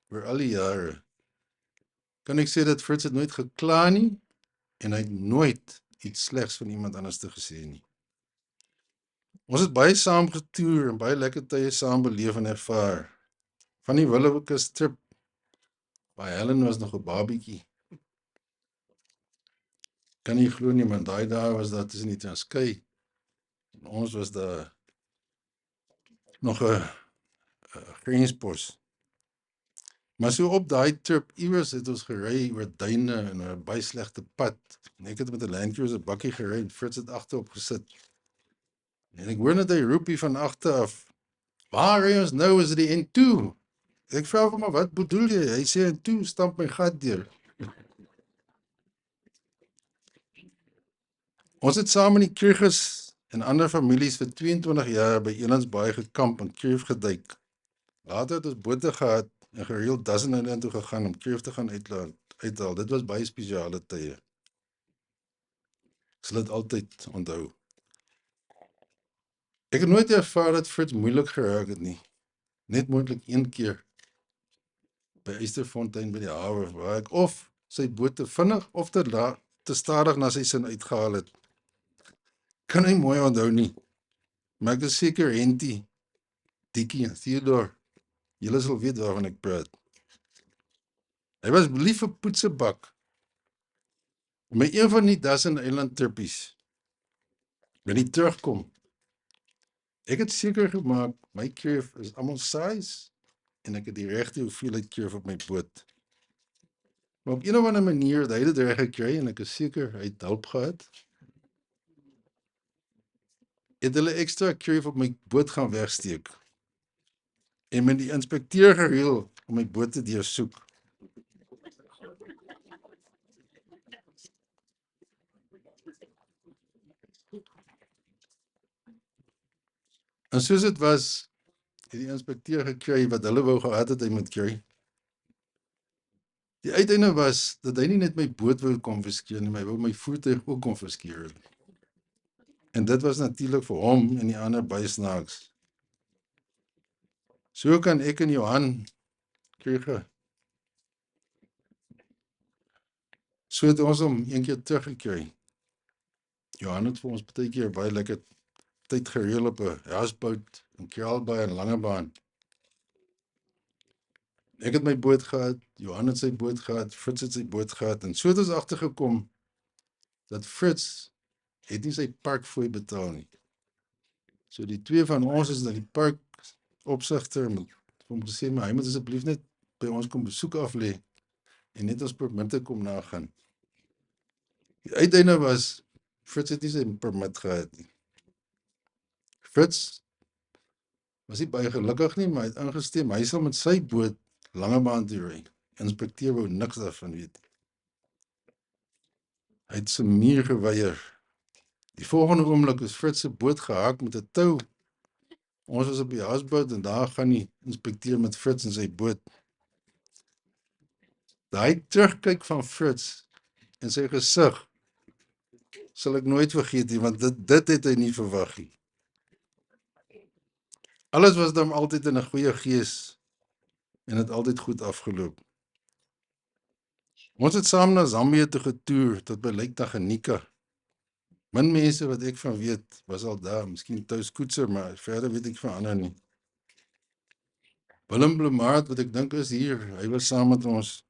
oor al die jare kan ek sê dat Fritz het nooit gekla nie en hy het nooit iets slegs van iemand anders te gesê nie. Ons het baie saam getoer en baie lekker tye saam beleef en ervaar. Van die Willowkus trip, by Helen was nog 'n babietjie. Kan nie glo nie, want daai dae was daar tussen die Transkei. En ons was daar nog 'n grenspos. Maar so op daai trip, iewers het ons gery oor duine en 'n baie slegte pad. En ek het met 'n Land Cruiser bakkie gery en Fritz het agterop gesit. En ek hoor net hy roep hier van agter af, "Waar ry ons nou, is dit die N2?" Ek vra hom, "Maar wat bedoel jy?" Hy sê, "N2 stamp my gat deur." Ons het saam in die Kruges en ander families vir 22 jaar by Elandsbaai gekamp en kreef geduik. Later het ons bote gehad en gereeld Duisend toe gegaan om kreef te gaan uithaal. Dit was baie spesiale tye. Ek sal dit altyd onthou. Ek het nooit ervaar dat Fritz moeilik geraak het nie. Net moontlik een keer by Eysterfontein by die hawe waar ek of sy boot te vinnig of te stadig na sy sin uitgehaal het. Kan hy mooi onthou nie. Maar ek is seker Henty, Dikkie en Theodore, julle sal weet waarvan ek praat. Hy was lief vir poetsebak. Met een van die Duisend Eiland trippies, wanneer hy terugkom, ek het seker gemaak, my kreef is almal size, en ek het die regte hoeveelheid kreef op my boot. Maar op een of ander manier het hy dit reg gekry, en ek is seker, hy het hulp gehad. Het hulle extra kreef op my boot gaan wegsteek, en met die inspekteur gereël om my boot te deursoek. En soos dit was, het die inspekteur gekry wat hulle wou gehad het hy moet kry. Die uiteinde was, dat hy nie net my boot wou konfiskeer nie, maar hy wou my voertuig ook konfiskeer. En dit was natuurlik vir hom en die ander baie snaaks. So kan ek en Johan Kruger, so het ons hom een keer teruggekry. Johan het vir ons baie keer baie lekker tyd gereël op 'n houseboat in Kraalbaai en Langebaan. Ek het my boot gehad, Johan het sy boot gehad, Fritz het sy boot gehad, en so het ons agtergekom dat Fritz het nie sy parkfooi betaal nie. So die twee van ons is na die park opsigter met hom gesê, maar hy moet asseblief net by ons kom besoek aflê en net ons permitte kom nagaan. Die uiteinde was, Fritz het nie sy permit gehad nie. Fritz was nie baie gelukkig nie, maar hy het ingestem, hy sal met sy boot Langebaan toe ry. Inspekteur wou niks daarvan weet. Hy het sy muur geweier. Die volgende oomblik is Fritz se boot gehaak met 'n tou. Ons was op die houseboat en daar gaan die inspekteur met Fritz in sy boot. Daai terugkyk van Fritz en sy gesig sal ek nooit vergeet nie, want dit het hy nie verwag nie. Alles was dan altyd in 'n goeie gees en het altyd goed afgeloop. Ons het saam na Zambië toe getoer tot by Lake Tanganyika. Min mense wat ek van weet was al daar, miskien Thuis Koetser, maar verder weet ek van ander nie. Willem Bloemaert, wat ek dink is hier, hy was saam met ons.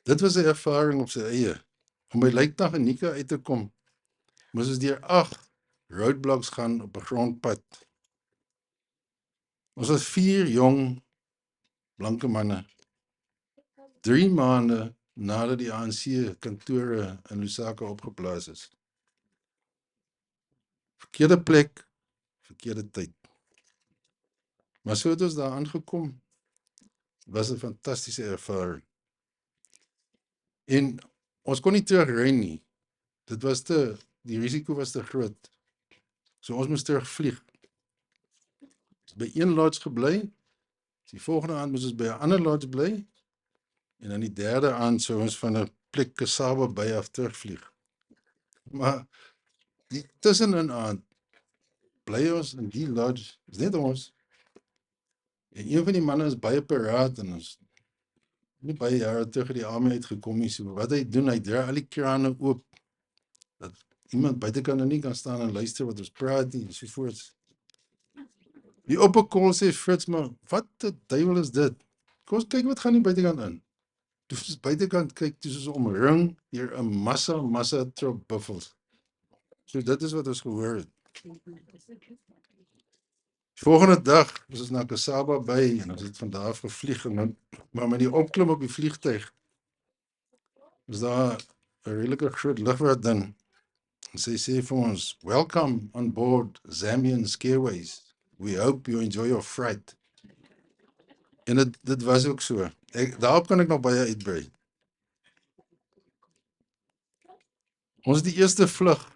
Dit was 'n ervaring op sy eie. Om by Lykdag en Nika uit te kom, moes ons deur 8 roadblocks gaan op 'n grondpad. Ons was 4 jong, blanke manne. 3 maande nadat die ANC kantore in Lusaka opgeplaas is. Verkeerde plek, verkeerde tyd. Maar so het ons daar aangekom, was 'n fantastiese ervaring. En ons kon nie terugry nie. Die risiko was te groot. So ons moes terugvlieg. Ons by een lodge gebly, die volgende aand moes ons by 'n ander lodge bly, en dan die derde aand sou ons van 'n plek Kasaba by af terugvlieg. Maar die tussenin aand bly ons in die lodge, is net ons. En een van die manne is baie paraat en ons nie baie jare terug uit die army uitgekom nie. So wat hy doen, hy draai al die krane oop, dat iemand buitekant nie kan staan en luister wat ons praat nie, en sovoorts. Die op 'n call sê Fritz, maar wat die duiwel is dit? Kom ons kyk wat gaan die buitekant in. Toe ons buitekant kyk, toe is ons omring deur 'n massa trop buffels. So dit is wat ons gehoor het. Die volgende dag was ons na Kasaba by en ons het van daar af gevlieg en dan, maar met die opklim op die vliegtuig was daar 'n redelike groot lugweerdin. En sy sê vir ons, "Welcome on board Zambian Airways. We hope you enjoy your flight." En dit was ook so. Daarop kan ek nog baie uitbrei. Ons die eerste vlug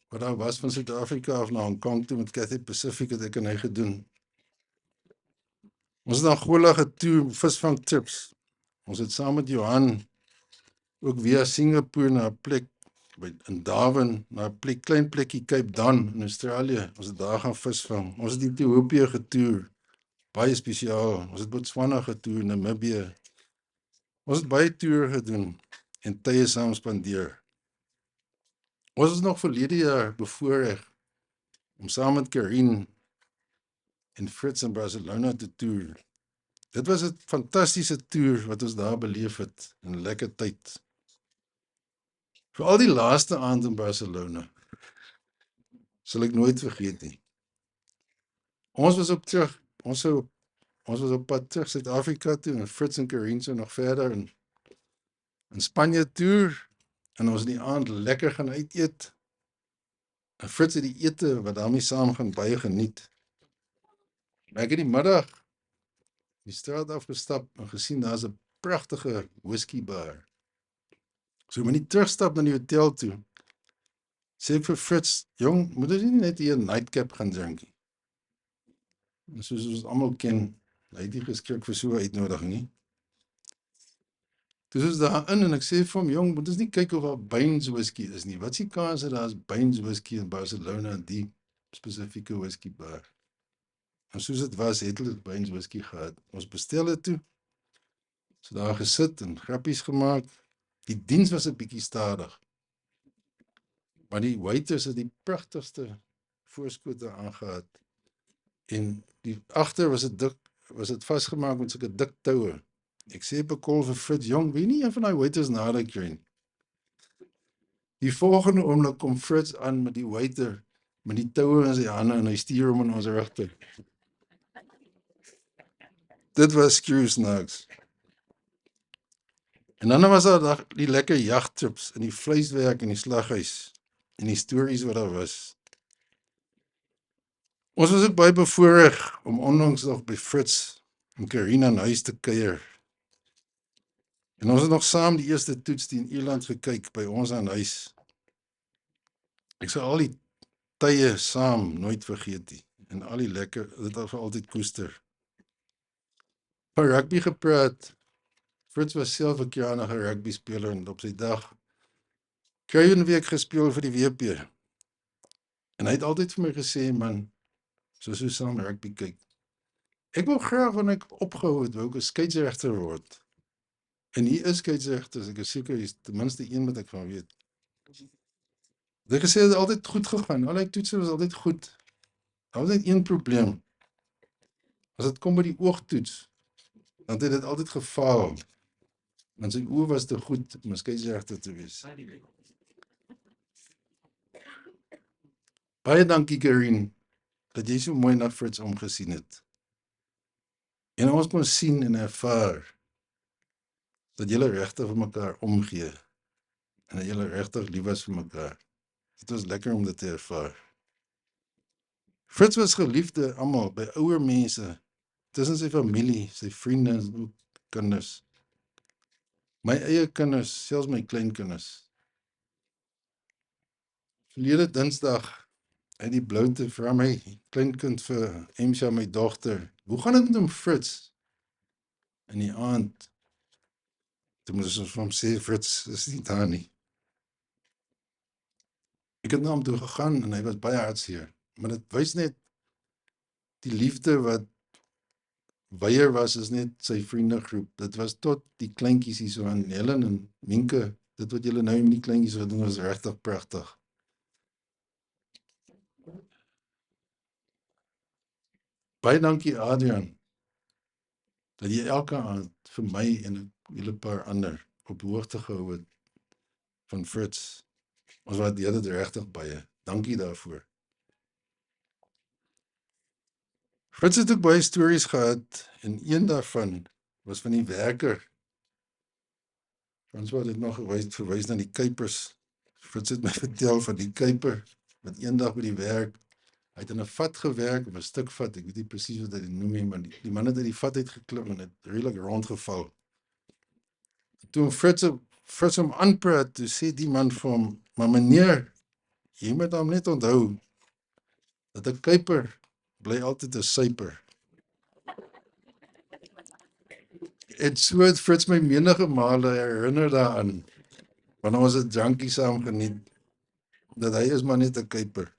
wat daar was van Suid-Afrika af na Hong Kong toe met Cathay Pacific het ek en hy gedoen. Ons het Angola getoer, visvang trips. Ons het saam met Johan ook via Singapore na 'n plek in Darwin, na 'n klein plekkie Cape Town in Australië. Ons het daar gaan visvang. Ons het Ethiopië getoer, baie spesiaal. Ons het Botswana getoer, Namibië. Ons het baie toere gedoen en tye saam spandeer. Ons is nog verlede jaar bevoorreg om saam met Karin en Fritz in Barcelona te toer. Dit was 'n fantastiese toer wat ons daar beleef het, 'n lekker tyd. Veral die laaste aand in Barcelona sal ek nooit vergeet nie. Ons was op pad terug Suid-Afrika toe en Fritz en Karin sou nog verder in Spanje toer en ons die aand lekker gaan uit eet. En Fritz het die ete wat daarmee saam gaan baie geniet. En ek het die middag die straat afgestap en gesien daar's 'n pragtige whiskybar. So met die terugstap na die hotel toe, sê ek vir Fritz, "Jong, moet ons nie net hier 'n nightcap gaan drink nie?" En soos ons almal ken, hy het nie geskik vir so 'n uitnodiging nie. Toe is ons daarin en ek sê vir hom, "Jong, moet ons nie kyk of daar Baines whisky is nie. Wat is die kans dat daar's Baines whisky in Barcelona in die spesifieke whiskybar?" En soos dit was, het hulle Baines whisky gehad. Ons bestel dit toe. So daar gesit en grappies gemaak. Die diens was 'n bietjie stadig. Maar die waiters het die pragtigste voorskote aangehad. En die agter was dit vasgemaak met sulke dik toue. Ek sê op 'n call vir Fritz, "Jong, wie nie een van daai waiters nader kry nie." Die volgende oomblik kom Fritz aan met die waiter met die toue in sy hande en hy stuur hom in ons rigting. Dit was screw snaaks. En dan was daar die lekker jagtrips en die vleiswerk en die slaghuis en die stories wat daar was. Ons was ook baie bevoorreg om onlangs nog by Fritz en Karina in huis te kuier. En ons het nog saam die eerste toets in Ierland gekyk by ons aan huis. Ek sal al die tye saam nooit vergeet nie. En al die lekker, dit was altyd koester. Van rugby gepraat. Fritz was self 'n kranige rugby speler en op sy dag kry 'n week gespeel vir die WP. En hy het altyd vir my gesê, "Man, soos jy saam rugby kyk. Ek wil graag wanneer ek opgehou het, wou ek 'n skeieregter word." En hier is skeieregters, ek is seker hier's ten minste een wat ek van weet. Dit gesê het altyd goed gegaan. Al die toetse was altyd goed. Daar was net een probleem. As dit kom by die oogtoets, dan het dit altyd gefaal. Want sy oë was te goed om 'n skeieregter te wees. Baie dankie, Karine, dat jy so mooi na Fritz omgesien het. En ons kon sien en ervaar dat julle regtig vir mekaar omgee en dat julle regtig lief was vir mekaar. Dit was lekker om dit te ervaar. Fritz was geliefde almal, by ouer mense, tussen sy familie, sy vriende en ook kinders. My eie kinders, selfs my kleinkinders. Verlede Dinsdag uit die bloute vra my kleinkind vir Emsha, my dogter, hoe gaan dit met hom Fritz? In die aand, toe moes ons vir hom sê, Fritz is nie daar nie. Ek het na hom toe gegaan en hy was baie hartseer, maar dit wys net die liefde wat weier was, is net sy vriendegroep. Dit was tot die kleintjies hier so aan Helen en Minke, dit wat julle nou met die kleintjies gedoen was regtig pragtig. Baie dankie Adrian, dat jy elke aand vir my en 'n hele paar ander op hoogte gehou het van Fritz. Ons waardeer dit regtig baie. Dankie daarvoor. Fritz het ook baie stories gehad en een daarvan was van die werker. François het nog verwys na die kuipers. Fritz het my vertel van die kuiper wat eendag by die werk, hy het in 'n vat gewerk, of 'n stuk vat, ek weet nie presies wat hy dit noem nie, maar die man het uit die vat uitgeklim en het redelik rondgeval. En toe Fritz hom aanpraat, toe sê die man vir hom, maar meneer, jy moet hom net onthou, dat 'n kuiper bly altyd 'n suiper. En so het Fritz my menige male herinner daaraan, wanneer ons 'n drankie saam geniet, dat hy is maar net 'n kuiper.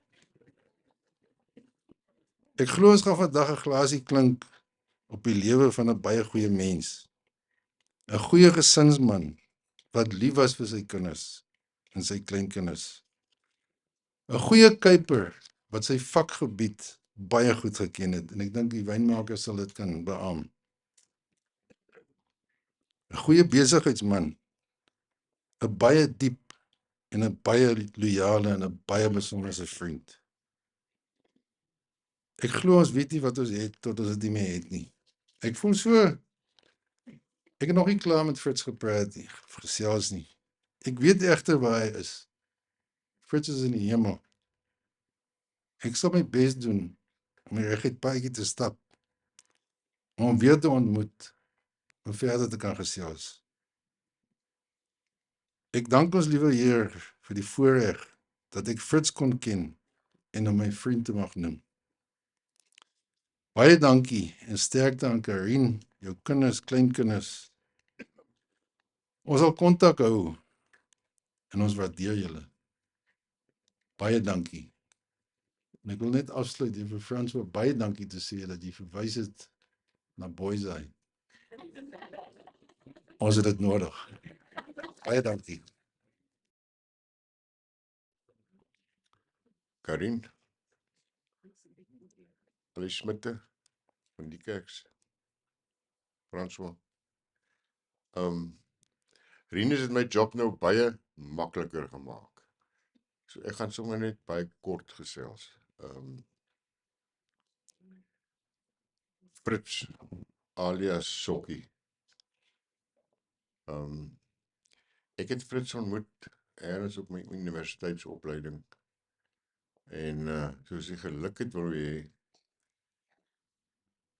Ek glo ons gaan vandag 'n glasie klink op die lewe van 'n baie goeie mens. 'n Goeie gesinsman, wat lief was vir sy kinders en sy kleinkinders. 'n Goeie kuiper, wat sy vakgebied baie goed geken het, en ek dink die wynmakers sal dit kan beamoen. 'n Goeie besigheidsman, 'n baie diep en 'n baie loyale en 'n baie besonderse vriend. Ek glo ons weet nie wat ons het tot ons dit nie meer het nie. Ek voel so, ek het nog nie klaar met Fritz gepraat nie, gesels nie. Ek weet egter waar hy is. Fritz is in die hemel. Ek sal my bes doen om die reguit paadjie te stap, om hom weer te ontmoet, om verder te kan gesels. Ek dank ons liewe Heer vir die voorreg dat ek Fritz kon ken en hom my vriend te mag noem. Baie dankie en sterkte aan Karine, jou kinders, kleinkinders. Ons sal kontak hou en ons waardeer julle. Baie dankie. En ek wil net afsluit en vir Frans baie dankie te sê dat jy verwys het na Boyseye. Ons het dit nodig. Baie dankie. Karine, Alice Smitte van die kerks, François. Rinus het my job nou baie makliker gemaak. So ek gaan sommer net baie kort gesels. Fritz alias Sokkie. Ek het Fritz ontmoet ergens op my universiteitsopleiding. En soos die geluk het wil jy,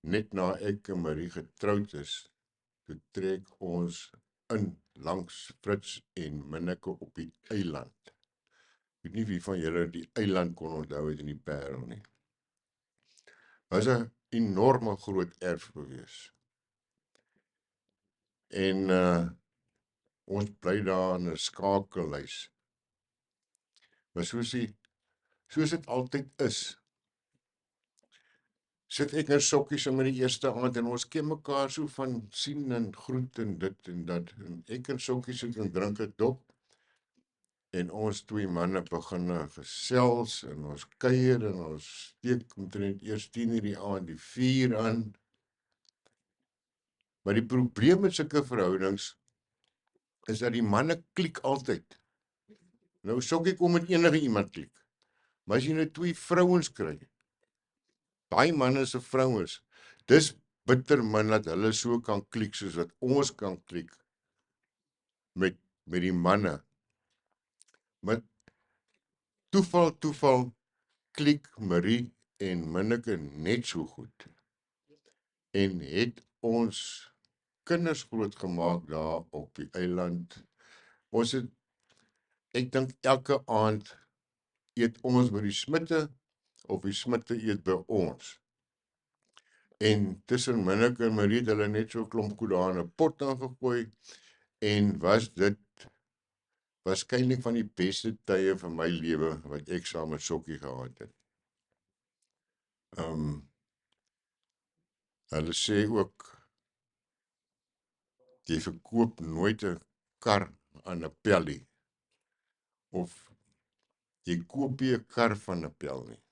net na ek en Marie getroud is, toe trek ons in langs Fritz en Minneke op die eiland. Ek weet nie wie van julle die eiland kon onthou het in die Parel nie. Was 'n enorme groot erf gewees. En ons bly daar in 'n skakellys. Maar soos dit altyd is, sit ek en Sokkie sommer die eerste aand en ons ken mekaar so van sien en groet en dit en dat. En ek en Sokkie sit en drink 'n dop. En ons twee manne begin gesels en ons kuier en ons steek omtrent eers 10:00 die aand die vuur aan. Maar die probleem met sulke verhoudings is dat die manne klik altyd. Nou Sokkie kom met enige iemand klik. Maar as jy nou 2 vrouens kry, daai manne se vrouens, dis bitter min dat hulle so kan klik soos wat ons kan klik met die manne. Met toeval klik Marie en Minneke net so goed. En het ons kinders grootgemaak daar op die eiland. Ons het, ek dink elke aand eet ons by die Smitte of die Smitte eet by ons. En tussen Minneke en Marie het hulle net so 'n klomp goed daar in 'n pot ingegooi en was dit waarskynlik van die beste tye van my lewe wat ek saam met Sokkie gehad het. Hulle sê ook jy verkoop nooit 'n kar aan 'n pellie of jy koop nie 'n kar van 'n pel nie.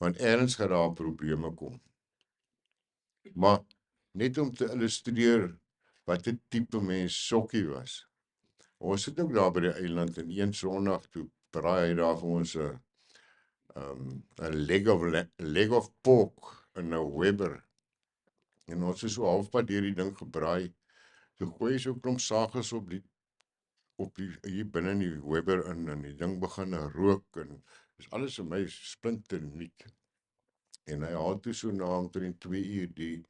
Want ergens gaan daar probleme kom. Maar net om te illustreer wat 'n tipe mens Sokkie was. Ons sit ook daar by die eiland en een Sondag toe braai hy daar vir ons 'n leg of pork in 'n Weber. En ons is so halfpad deur die ding gebraai. Toe gooi hy so 'n klomp sagers op die hier binne in die Weber in en die ding begin rook en dis alles vir my splinter nuut. En hy haal toe so na omtrent 2 uur die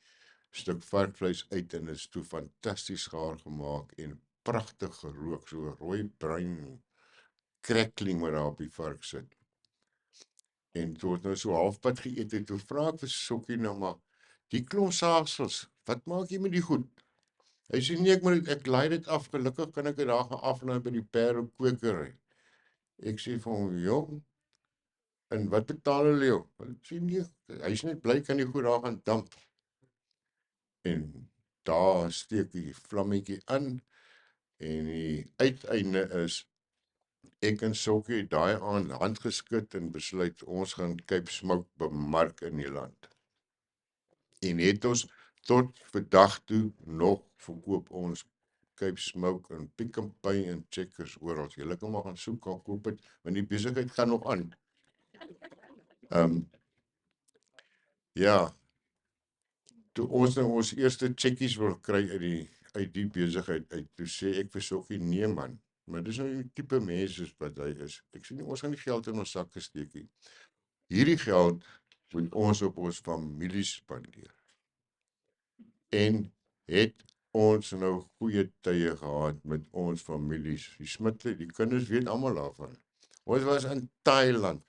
stuk varkvleis uit en is toe fantasties gaar gemaak en pragtig gerook, so rooi bruin crackling wat daar op die vark sit. En toe het nou so halfpad geëet het, toe vra ek vir Sokkie nou maar, die klomp saagsels, wat maak jy met die goed? Hy sê nee, ek laai dit af, gelukkig kan ek dit daar gaan aflaai by die Parel kwekery. Ek sê vir hom, jong, en wat betaal hulle jou? Hy sê nee, hy is net bly kan die goed daar gaan damp. En daar steek die vlammetjie in en die uiteinde is ek en Sokkie daai aand hand geskit en besluit ons gaan Cape Smoke bemark in die land. En het ons tot vandag toe nog verkoop ons Cape Smoke en Pick n Pay en Checkers oral. Julle kan maar gaan soek, kan koop het, want die besigheid gaan nog aan. Ja, toe ons nou ons eerste checkies wil kry uit die besigheid uit, toe sê ek vir Sokkie, nee man, maar dis nou die tipe mense wat hy is. Ek sê nie, ons gaan die geld in ons sakke steek nie. Hierdie geld moet ons op ons familie spandeer. En het ons nou goeie tye gehad met ons families. Die Smitte, die kinders weet almal daarvan. Ons was in Thailand,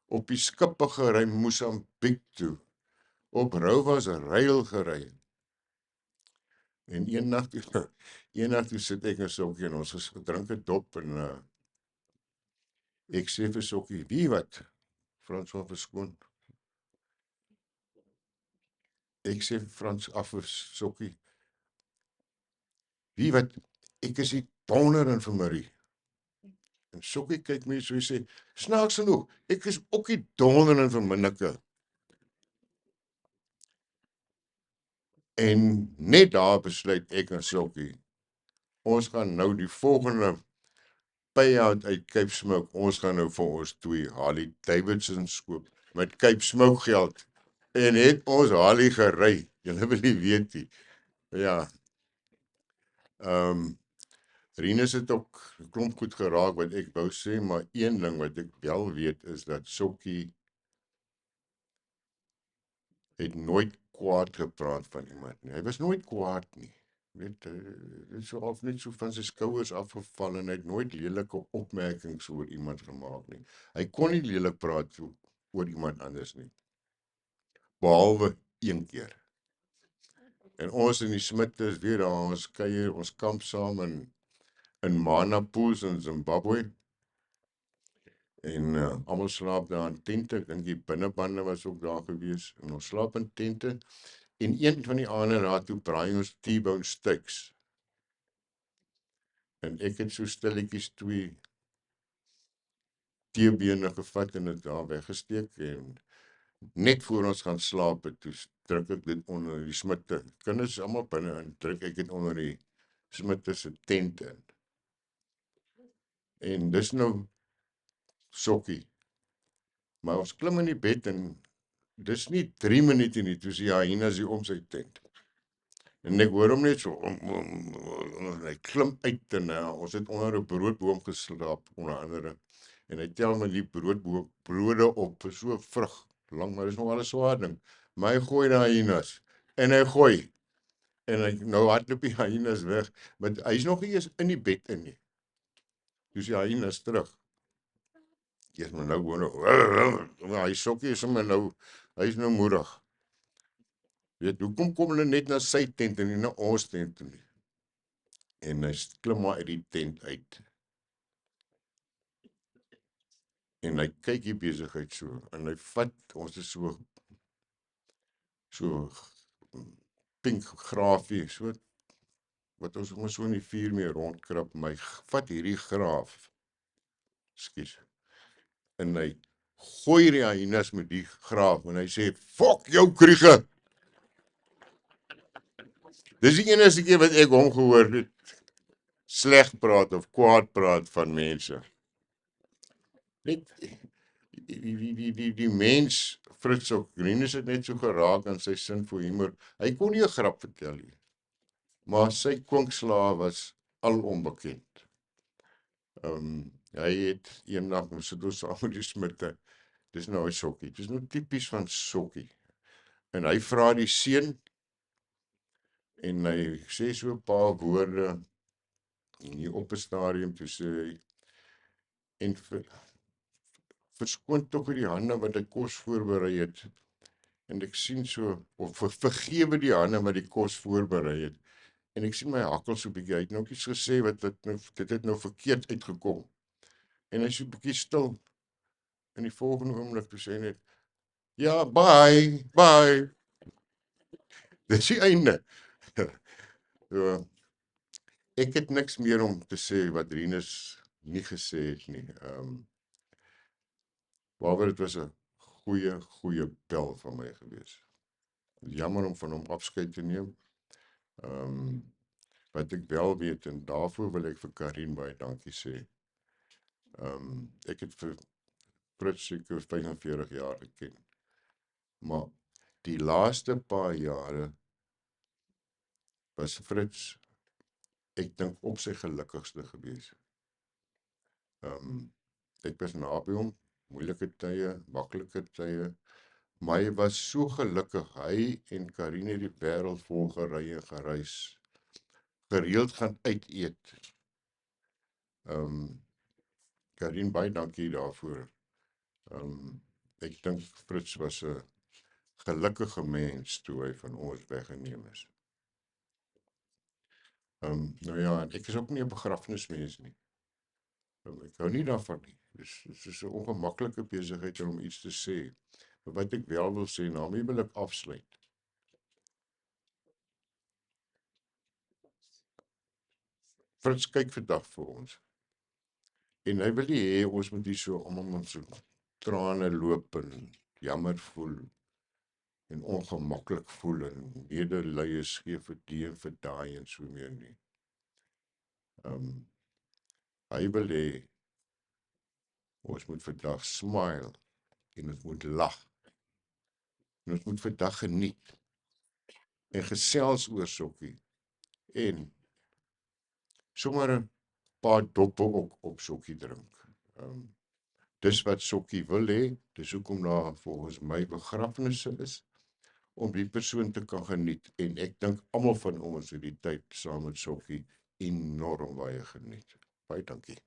op die skippe gery Mosambiek toe. Op Rovers Rail gery. En een nag toe sit ek en Sokkie en ons gedrink 'n dop en ek sê vir Sokkie, wie wat? Frans van verskoon. Ek sê Frans af vir Sokkie, wie wat? Ek is die donder in vir Marie. En Sokkie kyk my so en sê, snaaks genoeg, ek is ook die donder in vir Minneke. En net daar besluit ek en Sokkie, ons gaan nou die volgende payout uit Cape Smoke, ons gaan nou vir ons 2 Harley Davidsons koop met Cape Smoke geld. En het ons Harley gery. Julle wil nie weet nie. Ja. Rinus het ook 'n klomp goed geraak wat ek wou sê, maar een ding wat ek wel weet is dat Sokkie het nooit kwaad gepraat van iemand nie. Hy was nooit kwaad nie. Net so of net so van sy skouers afgeval en hy het nooit lelike opmerkings oor iemand gemaak nie. Hy kon nie lelik praat oor iemand anders nie. Behalwe een keer. En ons in die Smitte is weer daar, ons kuier, ons kamp saam in Manapoos in Zimbabwe. En almal slaap daar in tente, ek dink die binnebande was ook daar gewees, en ons slaap in tente, en een van die aande raad toe braai ons T-bone steaks. En ek het so stilletjies 2 teebene gevat en het daar weggesteek, en net voor ons gaan slaap het, toe druk ek dit onder die Smitte. Kinders almal binne en druk ek dit onder die Smitte se tent in. En dis nou sokkie. Maar ons klim in die bed en dis nie 3 minute nie, toe sien hy hyenas hier om sy tent. En ek hoor hom net so, en hy klim uit en ons het onder 'n broodboom geslaap, onder andere. En hy tel my die brode op, vir so 'n vrug, lang, maar dis nog al 'n swaar ding. Maar hy gooi na hyenas, en hy gooi, en hy, nou hardloop die hyenas weg, maar hy's nog nie eens in die bed in nie. Dus die hyenas terug. Eers maar nou gewoon, hy sokkie is hom nou, hy is nou moedig. Weet, hoekom kom hulle net na sy tent en nie na ons tent toe nie? En hy klim maar uit die tent uit. En hy kyk die besigheid so, en hy vat, ons is so pink graafie, so, wat ons maar so in die vuur mee rondkrap, maar hy vat hierdie graaf, skus, en hy gooi die hyenas met die graaf, en hy sê, "Fok jou kriege!" Dis die enigste keer wat ek hom gehoor het, sleg praat of kwaad praat van mense. Net, die mens, Fritz ook, Rinus het net so geraak aan sy sin vir humor, hy kon nie 'n grap vertel nie, maar sy kwinkslae was al onbekend. Hy het eendag, ons sit ons saam met die Smitte, dis nou 'n sokkie, dis nou typies van sokkie, en hy vra die seun, en hy sê so 'n paar woorde, en hier op 'n stadium, toe sê hy, en verskoon tog die hande wat die kos voorberei het, en ek sien so, of vergewe die hande wat die kos voorberei het, en ek sien my hakkel so 'n bietjie, hy het nou iets gesê, dit het nou verkeerd uitgekom, en hy is so 'n bietjie stil, in die volgende oomblik toe sê hy net, ja, bye, dis die einde. So, ek het niks meer om te sê wat Rinus nie gesê het nie, behalwe dit was 'n goeie pel van my gewees. Jammer om van hom afskeid te neem. Wat ek wel weet, en daarvoor wil ek vir Karin baie dankie sê. Ek het vir Fritz seker 45 jaar geken. Maar die laaste paar jare was Fritz, ek dink, op sy gelukkigste gewees. Ek was naby hom, moeilike tye, maklike tye, maar hy was so gelukkig, hy en Karin het die wêreld vol gery en gereis, gereeld gaan uit eet. Karin, baie dankie daarvoor. Ek dink Fritz was 'n gelukkige mens toe hy van ons weggeneem is. Nou ja, ek is ook nie 'n begrafnismens nie. Ek hou nie daarvan nie. Dis is 'n ongemaklike besigheid om iets te sê. Maar wat ek wel wil sê, daarmee wil ek afsluit. Fritz kyk vandag vir ons. En hy wil nie hê ons moet hier so almal met so trane loop en jammer voel en ongemaklik voel en medelee gee vir die en vir daai en so meer nie. Hy wil hê ons moet vandag smile en ons moet lag. En ons moet vandag geniet en gesels oor sokkie en sommer 'n paar doppe ook op sokkie drink. Dis wat sokkie wil hê, dis hoekom daar volgens my begrafnisse is, om die persoon te kan geniet, en ek dink almal van ons het die tyd saam met sokkie enorm baie geniet. Baie dankie.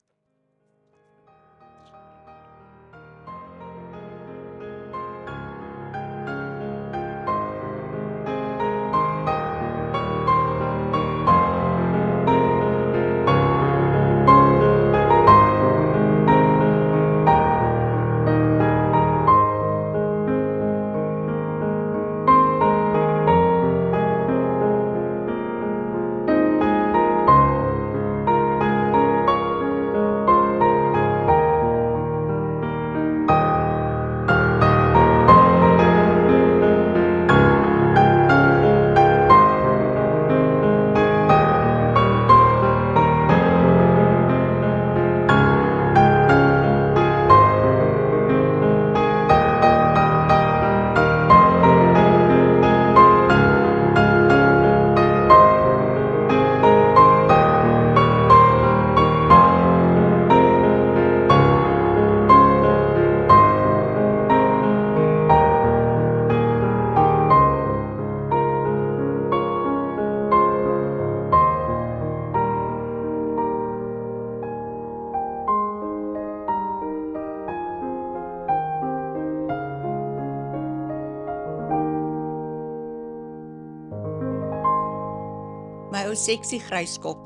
Hallo seksie Gryskop.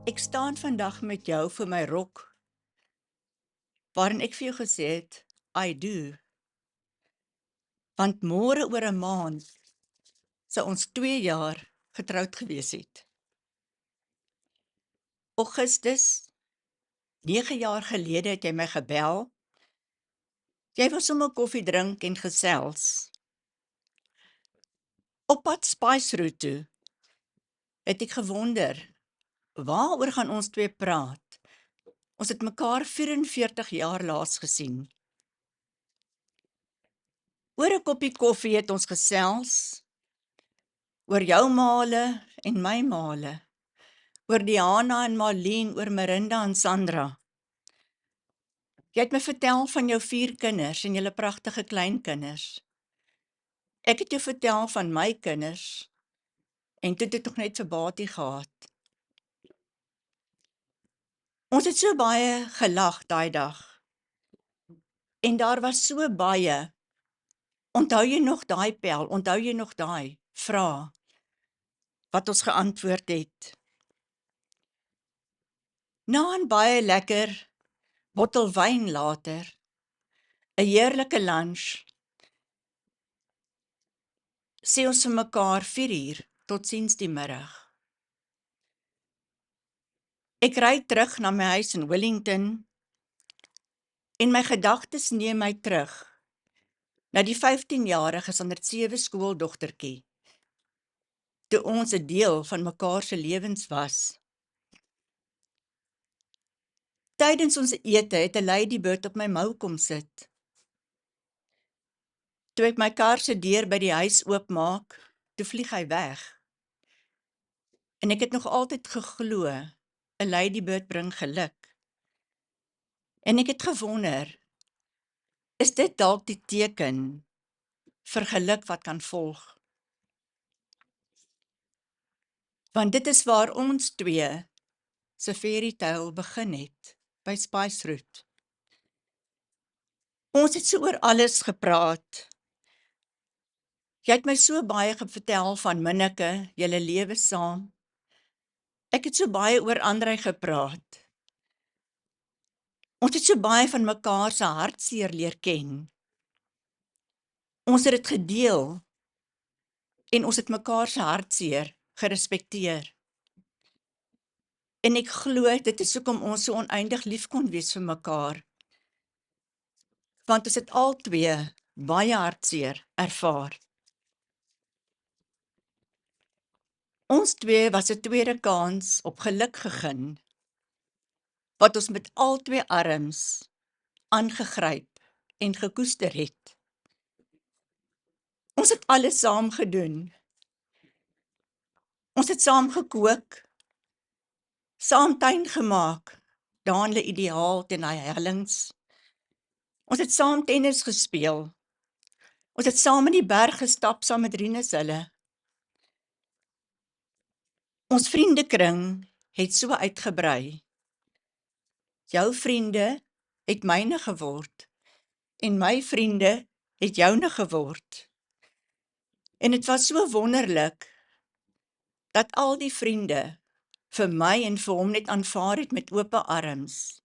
Ek staan vandag met jou vir my rok, waarin ek vir jou gesê het, I do. Want môre oor 'n maand sou ons 2 jaar getroud gewees het. Augustus, 9 jaar gelede het jy my gebel. Jy wou sommer koffie drink en gesels. Op pad Spice Route toe, het ek gewonder, waaroor gaan ons twee praat? Ons het mekaar 44 jaar laas gesien. Oor 'n koppie koffie het ons gesels, oor jou male en my male, oor Diana en Marlene, oor Marinda en Sandra. Jy het my vertel van jou 4 kinders en julle pragtige kleinkinders. Ek het jou vertel van my kinders, en toe het ek nog net vir Batie gehad. Ons het so baie gelag daai dag, en daar was so baie. Onthou jy nog daai pel, onthou jy nog daai vrae, wat ons geantwoord het? Na 'n baie lekker bottel wyn later, 'n heerlike lunch, sê ons vir mekaar 4 uur, totsiens die middag. Ek ry terug na my huis in Wellington, en my gedagtes neem my terug na die 15-jarige 107 skooldogtertjie, toe ons 'n deel van mekaar se lewens was. Tydens ons ete het 'n ladybird op my mou kom sit. Toe ek my kar se deur by die huis oopmaak, toe vlieg hy weg. En ek het nog altyd geglo, 'n ladybird bring geluk. En ek het gewonder, is dit dalk die teken vir geluk wat kan volg? Want dit is waar ons twee se fairy tale begin het, by Spice Route. Ons het so oor alles gepraat. Jy het my so baie vertel van Minneke, julle lewe saam. Ek het so baie oor Andrei gepraat. Ons het so baie van mekaar se hartseer leer ken. Ons het dit gedeel, en ons het mekaar se hartseer gerespekteer. En ek glo, dit is hoekom ons so oneindig lief kon wees vir mekaar. Want ons het albei baie hartseer ervaar. Ons twee was 'n tweede kans op geluk gegee, wat ons met albei arms aangegryp en gekoester het. Ons het alles saam gedoen. Ons het saam gekook, saam tuin gemaak, daar in die ideaal teen die hellings. Ons het saam tennis gespeel. Ons het saam in die berg gestap saam met Rinus hulle. Ons vriendekring het so uitgebrei. Jou vriende het myne geword, en my vriende het joune geword. En dit was so wonderlik, dat al die vriende vir my en vir hom net aanvaar het met oop arms.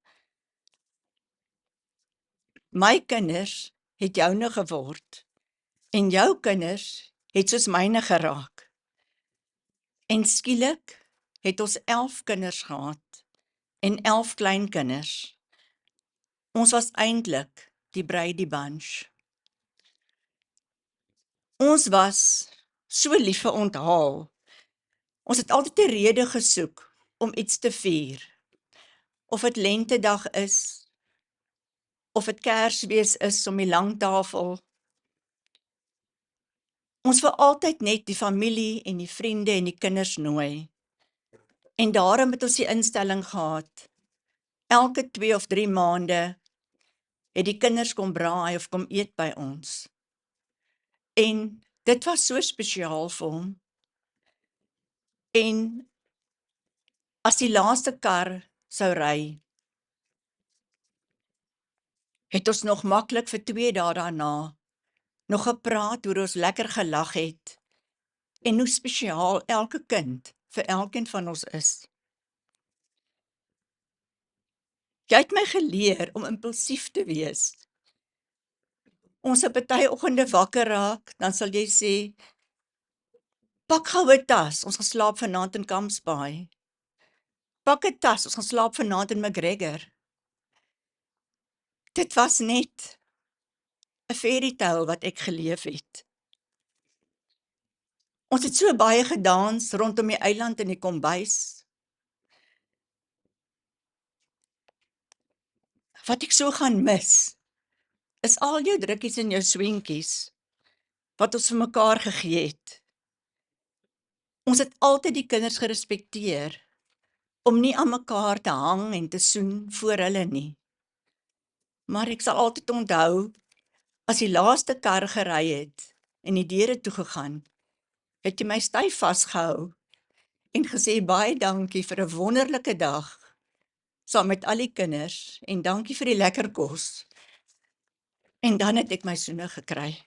My kinders het joune geword, en jou kinders het soos myne geraak. En skielik het ons 11 kinders gehad, en 11 kleinkinders. Ons was eintlik die Brady Bunch. Ons was so lief vir onthaal. Ons het altyd 'n rede gesoek om iets te vier. Of dit lentedag is, of dit Kersfees is om die lang tafel. Ons wil altyd net die familie en die vriende en die kinders nooi. En daarom het ons die instelling gehad. Elke 2 of 3 maande het die kinders kom braai of kom eet by ons. En dit was so spesiaal vir hom. En as die laaste kar sou ry, het ons nog maklik vir 2 dae daarna nog gepraat, hoe ons lekker gelag het, en hoe spesiaal elke kind vir elkeen van ons is. Jy het my geleer om impulsief te wees. Ons sal party oggende wakker raak, dan sal jy sê, pak gou 'n tas, ons gaan slaap vanaand in Kampsbaai. Pak 'n tas, ons gaan slaap vanaand in McGregor. Dit was net 'n fairy tale wat ek geleef het. Ons het so baie gedans rondom die eiland in die kombuis. Wat ek so gaan mis, is al jou drukkies en jou swentjies, wat ons vir mekaar gegee het. Ons het altyd die kinders gerespekteer, om nie aan mekaar te hang en te soen voor hulle nie. Maar ek sal altyd onthou, as die laaste kar gery het, en die deure toegegaan, het jy my styf vasgehou, en gesê, baie dankie vir 'n wonderlike dag, saam met al die kinders, en dankie vir die lekker kos. En dan het ek my soene gekry.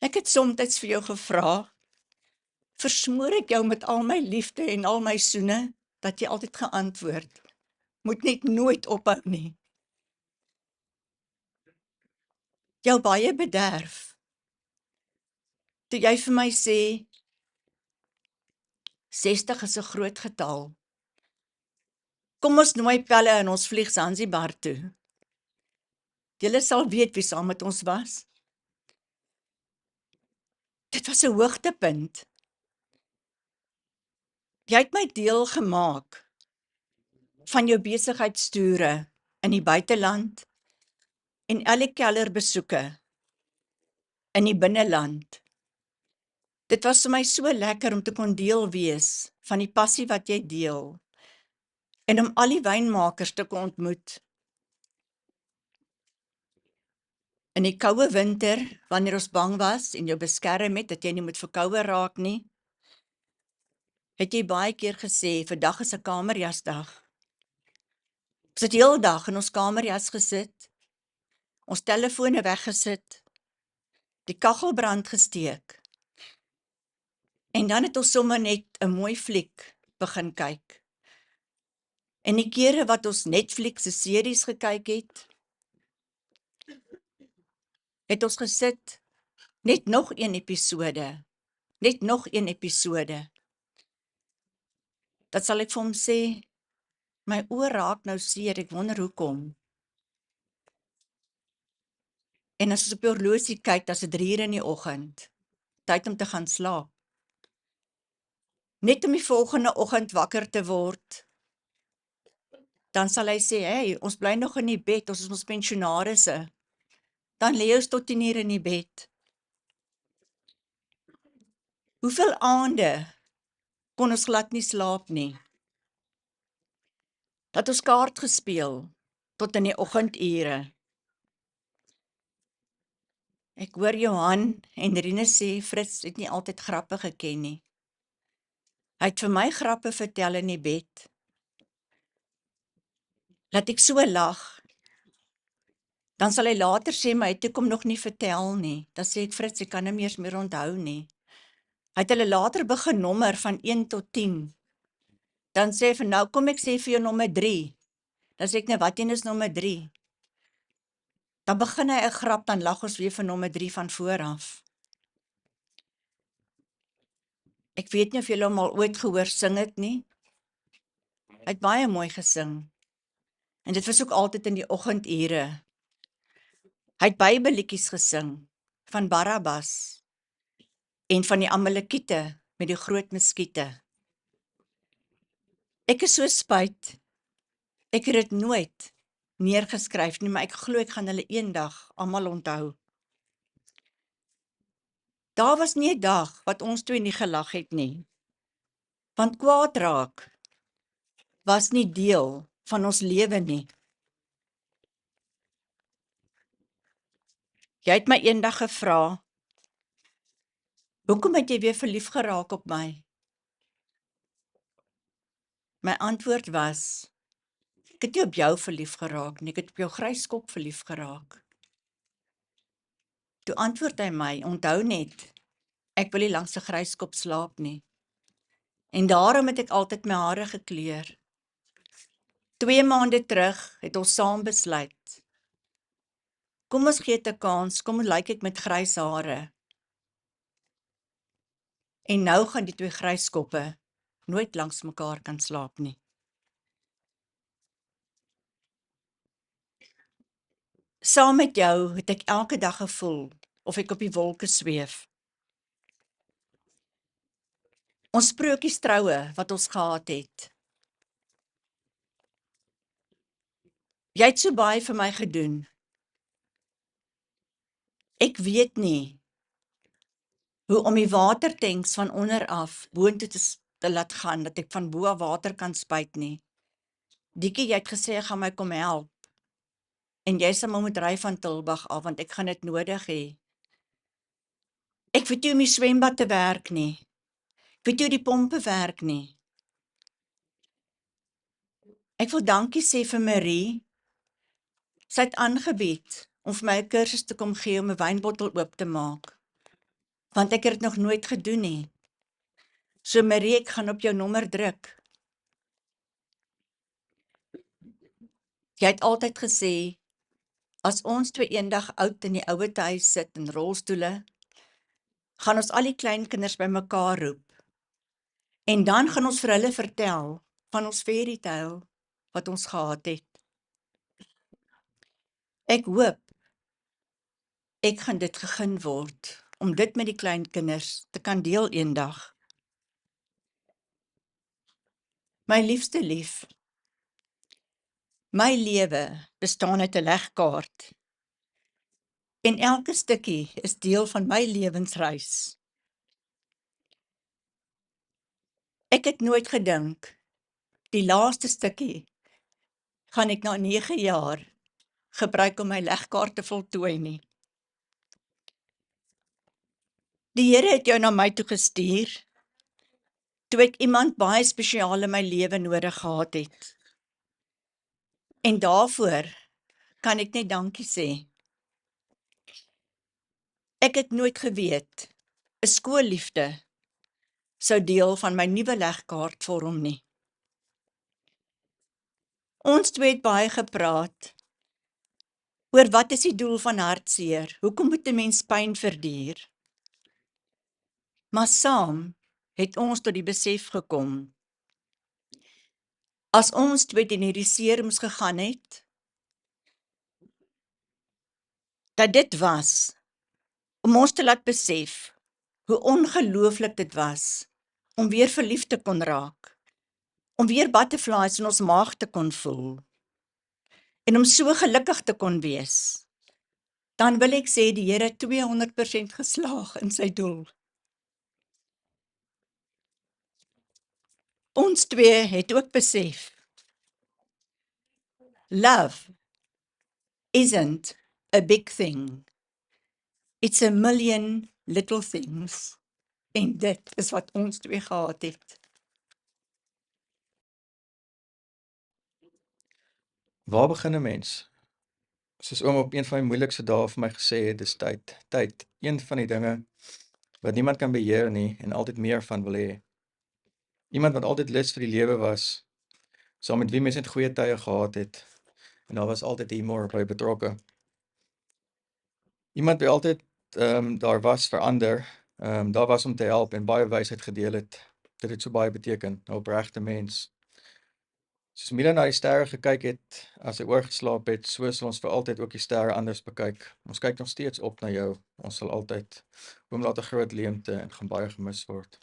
Ek het soms vir jou gevra, versmoor ek jou met al my liefde en al my soene, dat jy altyd geantwoord, moet net nooit ophou nie. Jou baie bederf, toe jy vir my sê, 60 is 'n groot getal. Kom ons nooi Pelle en ons vlieg Zanzibar toe. Julle sal weet wie saam met ons was. Dit was 'n hoogtepunt. Jy het my deel gemaak van jou besigheidstoere in die buiteland en Ellie Keller besoeke in die binneland. Dit was vir my so lekker om te kon deel wees van die passie wat jy deel en om al die wynmakers te kon ontmoet. In die koue winter, wanneer ons bang was en jou beskerm het, dat jy nie moet verkoue raak nie, het jy baie keer gesê, vandag is 'n kamerjasdag. Ons het heel dag in ons kamerjas gesit, ons telefone weggesit, die kaggelbrand gesteek, en dan het ons sommer net 'n mooi fliek begin kyk. En die kere wat ons Netflix se series gekyk het ons gesit, net nog een episode, Dat sal ek vir hom sê, my oor raak nou seer, ek wonder hoekom. En as ons op die horlosie kyk, dan is dit 3 uur in die oggend, tyd om te gaan slaap. Net om die volgende oggend wakker te word, dan sal hy sê, hey, ons bly nog in die bed, ons is ons pensionarisse. Dan lê ons tot 10 uur in die bed. Hoeveel aande kon ons glad nie slaap nie? Dat ons kaart gespeel, tot in die oggendure. Ek hoor Johan en Rinus sê, Fritz het nie altyd grappe geken nie. Hy het vir my grappe vertel in die bed. Laat ek so lag, dan sal hy later sê, maar hy het hom nog nie vertel nie. Dan sê ek, Fritz, ek kan hom eers meer onthou nie. Hy het hulle later begin nommer van 1 tot 10. Dan sê hy van, nou kom ek sê vir jou nommer 3. Dan sê ek, nou wat een is nommer 3? Dan begin hy 'n grap, dan lag ons weer vir nommer 3 van vooraf. Ek weet nie of julle hom al ooit gehoor sing het nie. Hy het baie mooi gesing. En dit was ook altyd in die oggendure. Hy het Bybelliedjies gesing, van Barabbas, en van die Amalekiete, met die groot muskiete. Ek is so spyt, ek het dit nooit neergeskryf nie, maar ek glo ek gaan hulle eendag almal onthou. Daar was nie 'n dag wat ons twee nie gelag het nie, want kwaad raak was nie deel van ons lewe nie. Jy het my eendag gevra, hoekom het jy weer verlief geraak op my? My antwoord was, ek het nie op jou verlief geraak nie, ek het op jou grys kop verlief geraak. Toe antwoord hy my, onthou net, Ek wil nie langs 'n gryskop slaap nie. En daarom het ek altyd my hare gekleur. 2 maande terug het ons saam besluit. Kom ons gee dit 'n kans, kom lyk ek met grys hare. En nou gaan die 2 gryskoppe nooit langs mekaar kan slaap nie. Saam met jou het ek elke dag gevoel of ek op die wolke zweef. Ons sprokiestroue wat ons gehad het. Jy het so baie vir my gedoen. Ek weet nie hoe om die watertanks van onder af boontoe te laat gaan, dat ek van bo af water kan spuit nie. Diekie, jy het gesê jy gaan my kom help. En jy sal maar moet ry van Tulbagh af, want ek gaan dit nodig hê. Ek weet nie hoe om die swembad te werk nie. Ek weet nie hoe die pompe werk nie. Ek wil dankie sê vir Marie. Sy het aangebied om vir my 'n kursus te kom gee om 'n wynbottel oop te maak. Want ek het dit nog nooit gedoen nie. So Marie, ek gaan op jou nommer druk. Jy het altyd gesê, as ons 2 eendag oud in die ouete huis sit in rolstoele, gaan ons al die kleinkinders bymekaar roep. En dan gaan ons vir hulle vertel van ons fairy tale wat ons gehad het. Ek hoop ek gaan dit gegeen word om dit met die kleinkinders te kan deel eendag. My liefste lief, my lewe bestaan uit 'n legkaart. En elke stukkie is deel van my lewensreis. Ek het nooit gedink, die laaste stukkie gaan ek na 9 jaar gebruik om my legkaart te voltooi nie. Die Here het jou na my toe gestuur, toe ek iemand baie spesiaal in my lewe nodig gehad het. En daarvoor kan ek net dankie sê. Ek het nooit geweet, 'n skoolliefde sou deel van my nuwe legkaart vorm nie. Ons 2 het baie gepraat oor wat is die doel van hartseer, hoekom moet 'n mens pyn verduur? Maar saam het ons tot die besef gekom, as ons 2 teen hierdie seer moes gegaan het, dat dit was om ons te laat besef hoe ongelooflik dit was om weer verlief te kon raak, om weer butterflies in ons maag te kon voel en om so gelukkig te kon wees. Dan wil ek sê die Here 200% geslaag in sy doel. Ons 2 het ook besef, love isn't a big thing. It's a million little things. En dit is wat ons 2 gehad het. Waar begin 'n mens? Soos oom op een van my moeilikste dae vir my gesê het, dis tyd. Tyd, een van die dinge wat niemand kan beheer nie en altyd meer van wil hê. Iemand wat altyd lus vir die lewe was, saam met wie mens net goeie tye gehad het, en daar was altyd humor by betrokke. Iemand wat altyd daar was vir ander, daar was om te help en baie wysheid gedeel het. Dit het so baie beteken, 'n opregte mens. Soos Mila na die sterre gekyk het, as hy oorgeslaap het, so sal ons vir altyd ook die sterre anders bekyk. Ons kyk nog steeds op na jou, ons sal altyd, oom laat 'n groot leemte en gaan baie gemis word.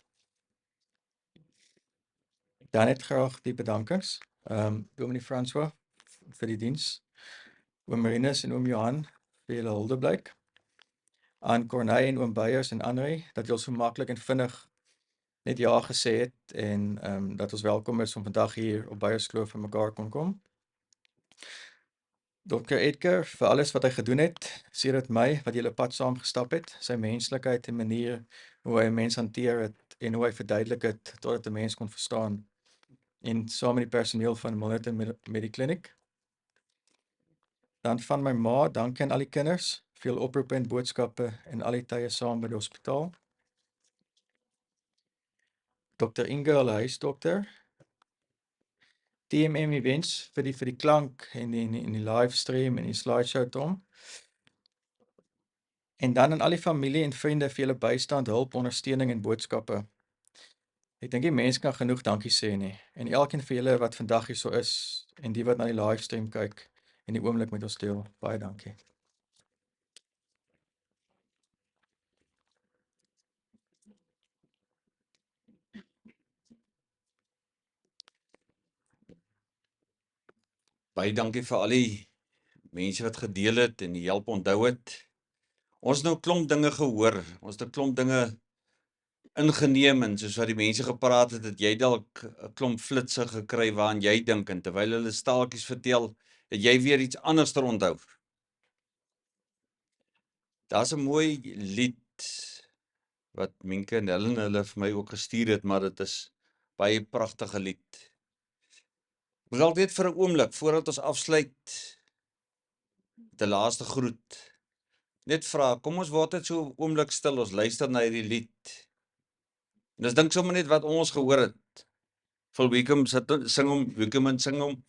Dan net graag die bedankings, Dominee François vir die diens, oom Marinus en oom Johan vir julle huldeblyk, aan Corneille en oom Beyers en André, dat julle so maklik en vinnig net ja gesê het en dat ons welkom is om vandag hier op Beyerskloof vir mekaar kon kom. Dr. Edgar, vir alles wat hy gedoen het, sedert my, wat julle pad saam gestap het, sy menslikheid en manier hoe hy 'n mens hanteer het en hoe hy verduidelik het totdat 'n mens kon verstaan. En saam met die personeel van Milnerton Medikliniek. Dan van my ma, dankie aan al die kinders, veel oproepe en boodskappe en al die tye saam by die hospitaal. Dr. Inge, hulle huisdokter, TMM Events vir die klank en die livestream en die slideshow Tom. En dan aan al die familie en vriende vir julle bystand, hulp, ondersteuning en boodskappe. Ek dink die mense kan genoeg dankie sê nie. En elkeen vir julle wat vandag hier so is en die wat na die livestream kyk en die oomblik met ons deel, baie dankie. Baie dankie vir al die mense wat gedeel het en die help onthou het. Ons het nou 'n klomp dinge gehoor, ons het 'n klomp dinge ingeneem en soos wat die mense gepraat het jy dalk 'n klomp flitse gekry waaraan jy dink en terwyl hulle staaltjies vertel, het jy weer iets anders te onthou. Daar's 'n mooi lied wat Minke en Helen hulle vir my ook gestuur het, maar dit is baie pragtige lied. Ons wil net vir 'n oomblik voordat ons afsluit, die laaste groet. Net vra, kom ons word net so 'n oomblik stil, ons luister na hierdie lied. En ons dink sommer net wat ons gehoor het. Phil Wickham sing hom.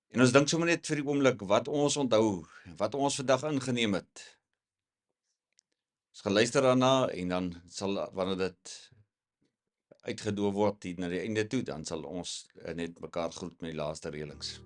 En ons dink sommer net vir die oomblik wat ons onthou, wat ons vandag ingeneem het. Ons gaan luister daarna en dan sal wanneer dit uitgedoof word hier na die einde toe, dan sal ons net mekaar groet met die laaste reëlings.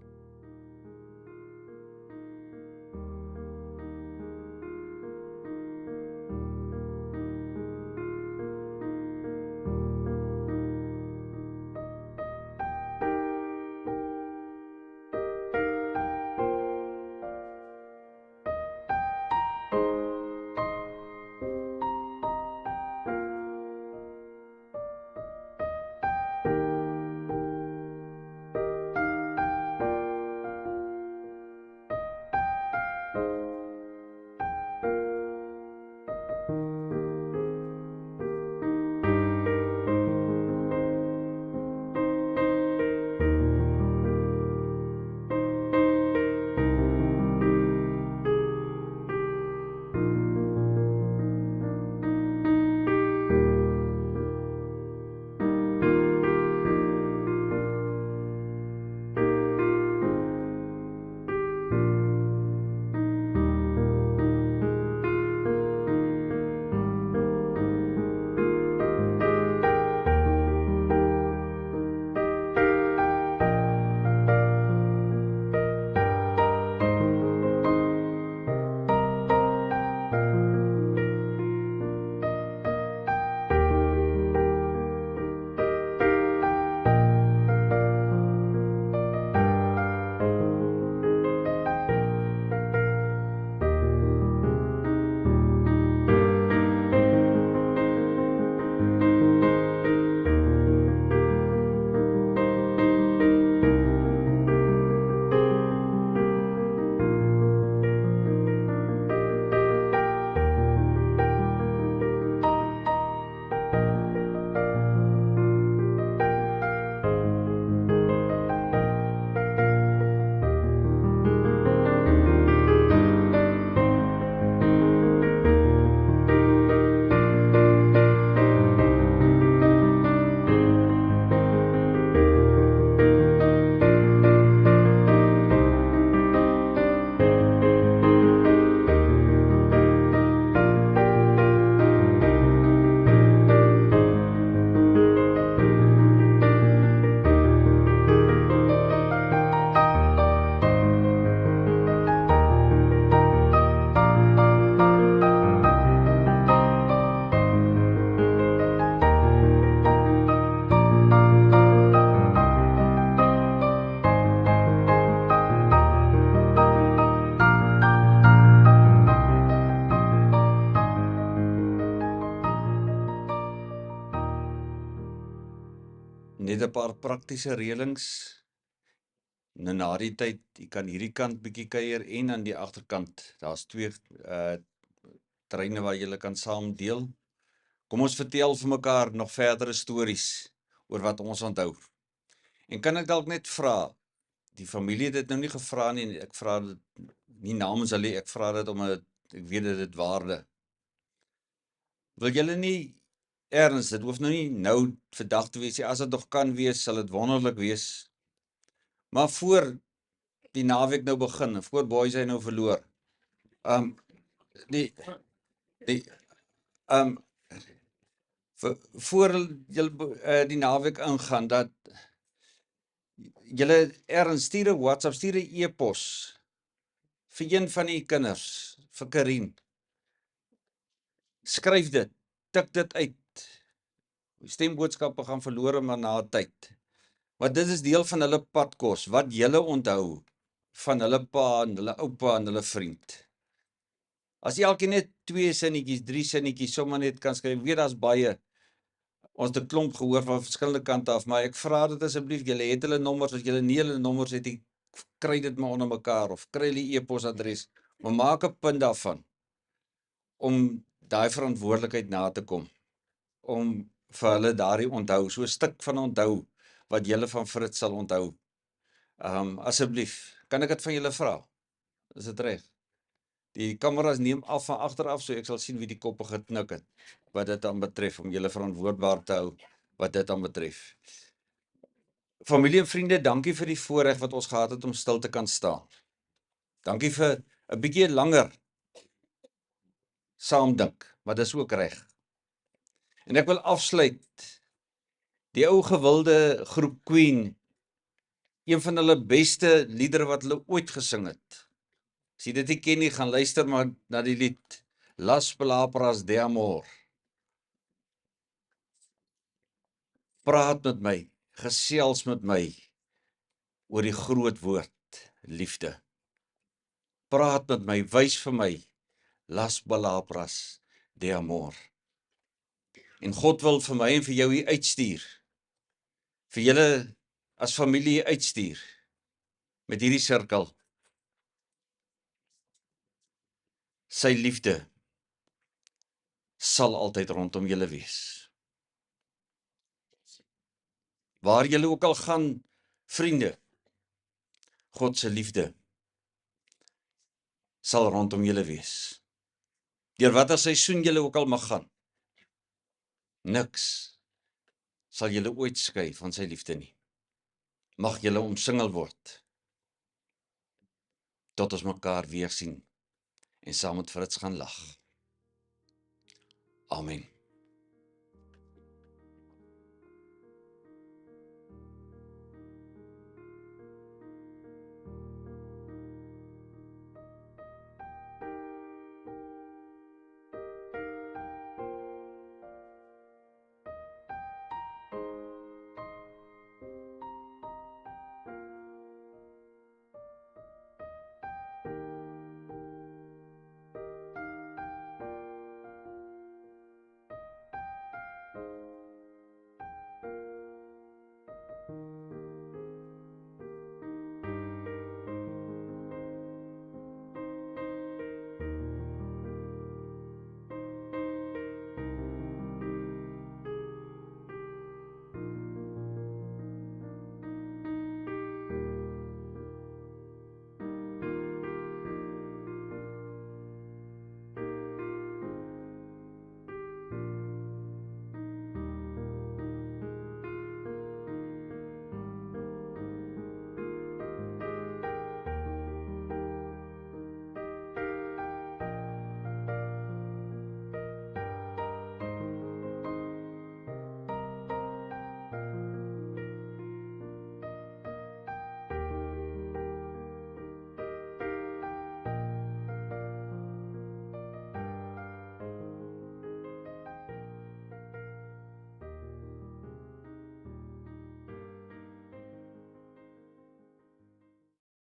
Net 'n paar praktiese reëlings. Nou na die tyd, jy kan hierdie kant bietjie kuier en aan die agterkant. Daar's twee treine waar jy kan saam deel. Kom ons vertel vir mekaar nog verdere stories oor wat ons onthou. En kan ek dalk net vra, die familie het dit nou nie gevra nie, ek vra dit nie namens hulle, ek vra dit omdat ek weet dit het waarde. Wil julle nie Erns, dit hoef nou nie nou vandag te wees nie. As dit nog kan wees, sal dit wonderlik wees. Maar voor die naweek nou begin, en voor boys hy nou verloor. Die voor julle die naweek ingaan, dat julle erns stuur 'n WhatsApp, stuur 'n e-pos vir een van die kinders, vir Karin. Skryf dit, tik dit uit. Stemboodskappe gaan verlore maar na 'n tyd. Want dit is deel van hulle padkos, wat julle onthou van hulle pa en hulle oupa en hulle vriend. As jy elkeen net 2 sinnetjies, 3 sinnetjies sommer net kan skryf, weet daar's baie. Ons het 'n klomp gehoor van verskillende kante af, maar ek vra dit asseblief, julle het hulle nommers, as julle nie hulle nommers het, kry dit maar onder mekaar of kry hulle e-posadres, maar maak 'n punt daarvan om daai verantwoordelikheid na te kom, om vir hulle daardie onthou, so 'n stuk van onthou wat julle van Fritz sal onthou. Asseblief, kan ek dit van julle vra? Is dit reg? Die kameras neem af van agteraf, so ek sal sien wie die koppe geknik het, wat dit dan betref, om julle verantwoordbaar te hou, wat dit dan betref. Familie en vriende, dankie vir die voorreg wat ons gehad het om stil te kan staan. Dankie vir 'n bietjie langer saamdink, maar dis ook reg. En ek wil afsluit, die ou gewilde groep Queen, een van hulle beste liedere wat hulle ooit gesing het. As jy dit nie ken nie, gaan luister maar na die lied, Las Palabras de Amor. Praat met my, gesels met my, oor die groot woord, liefde. Praat met my, wys vir my, Las Palabras de Amor. En God wil vir my en vir jou hier uitstuur, vir julle as familie hier uitstuur, met hierdie sirkel. Sy liefde sal altyd rondom julle wees. Waar julle ook al gaan, vriende, God se liefde sal rondom julle wees. Deur watter seisoen julle ook al mag gaan, niks sal julle ooit skei van sy liefde nie. Mag julle omsingel word, tot ons mekaar weer sien, en saam met Fritz gaan lag. Amen.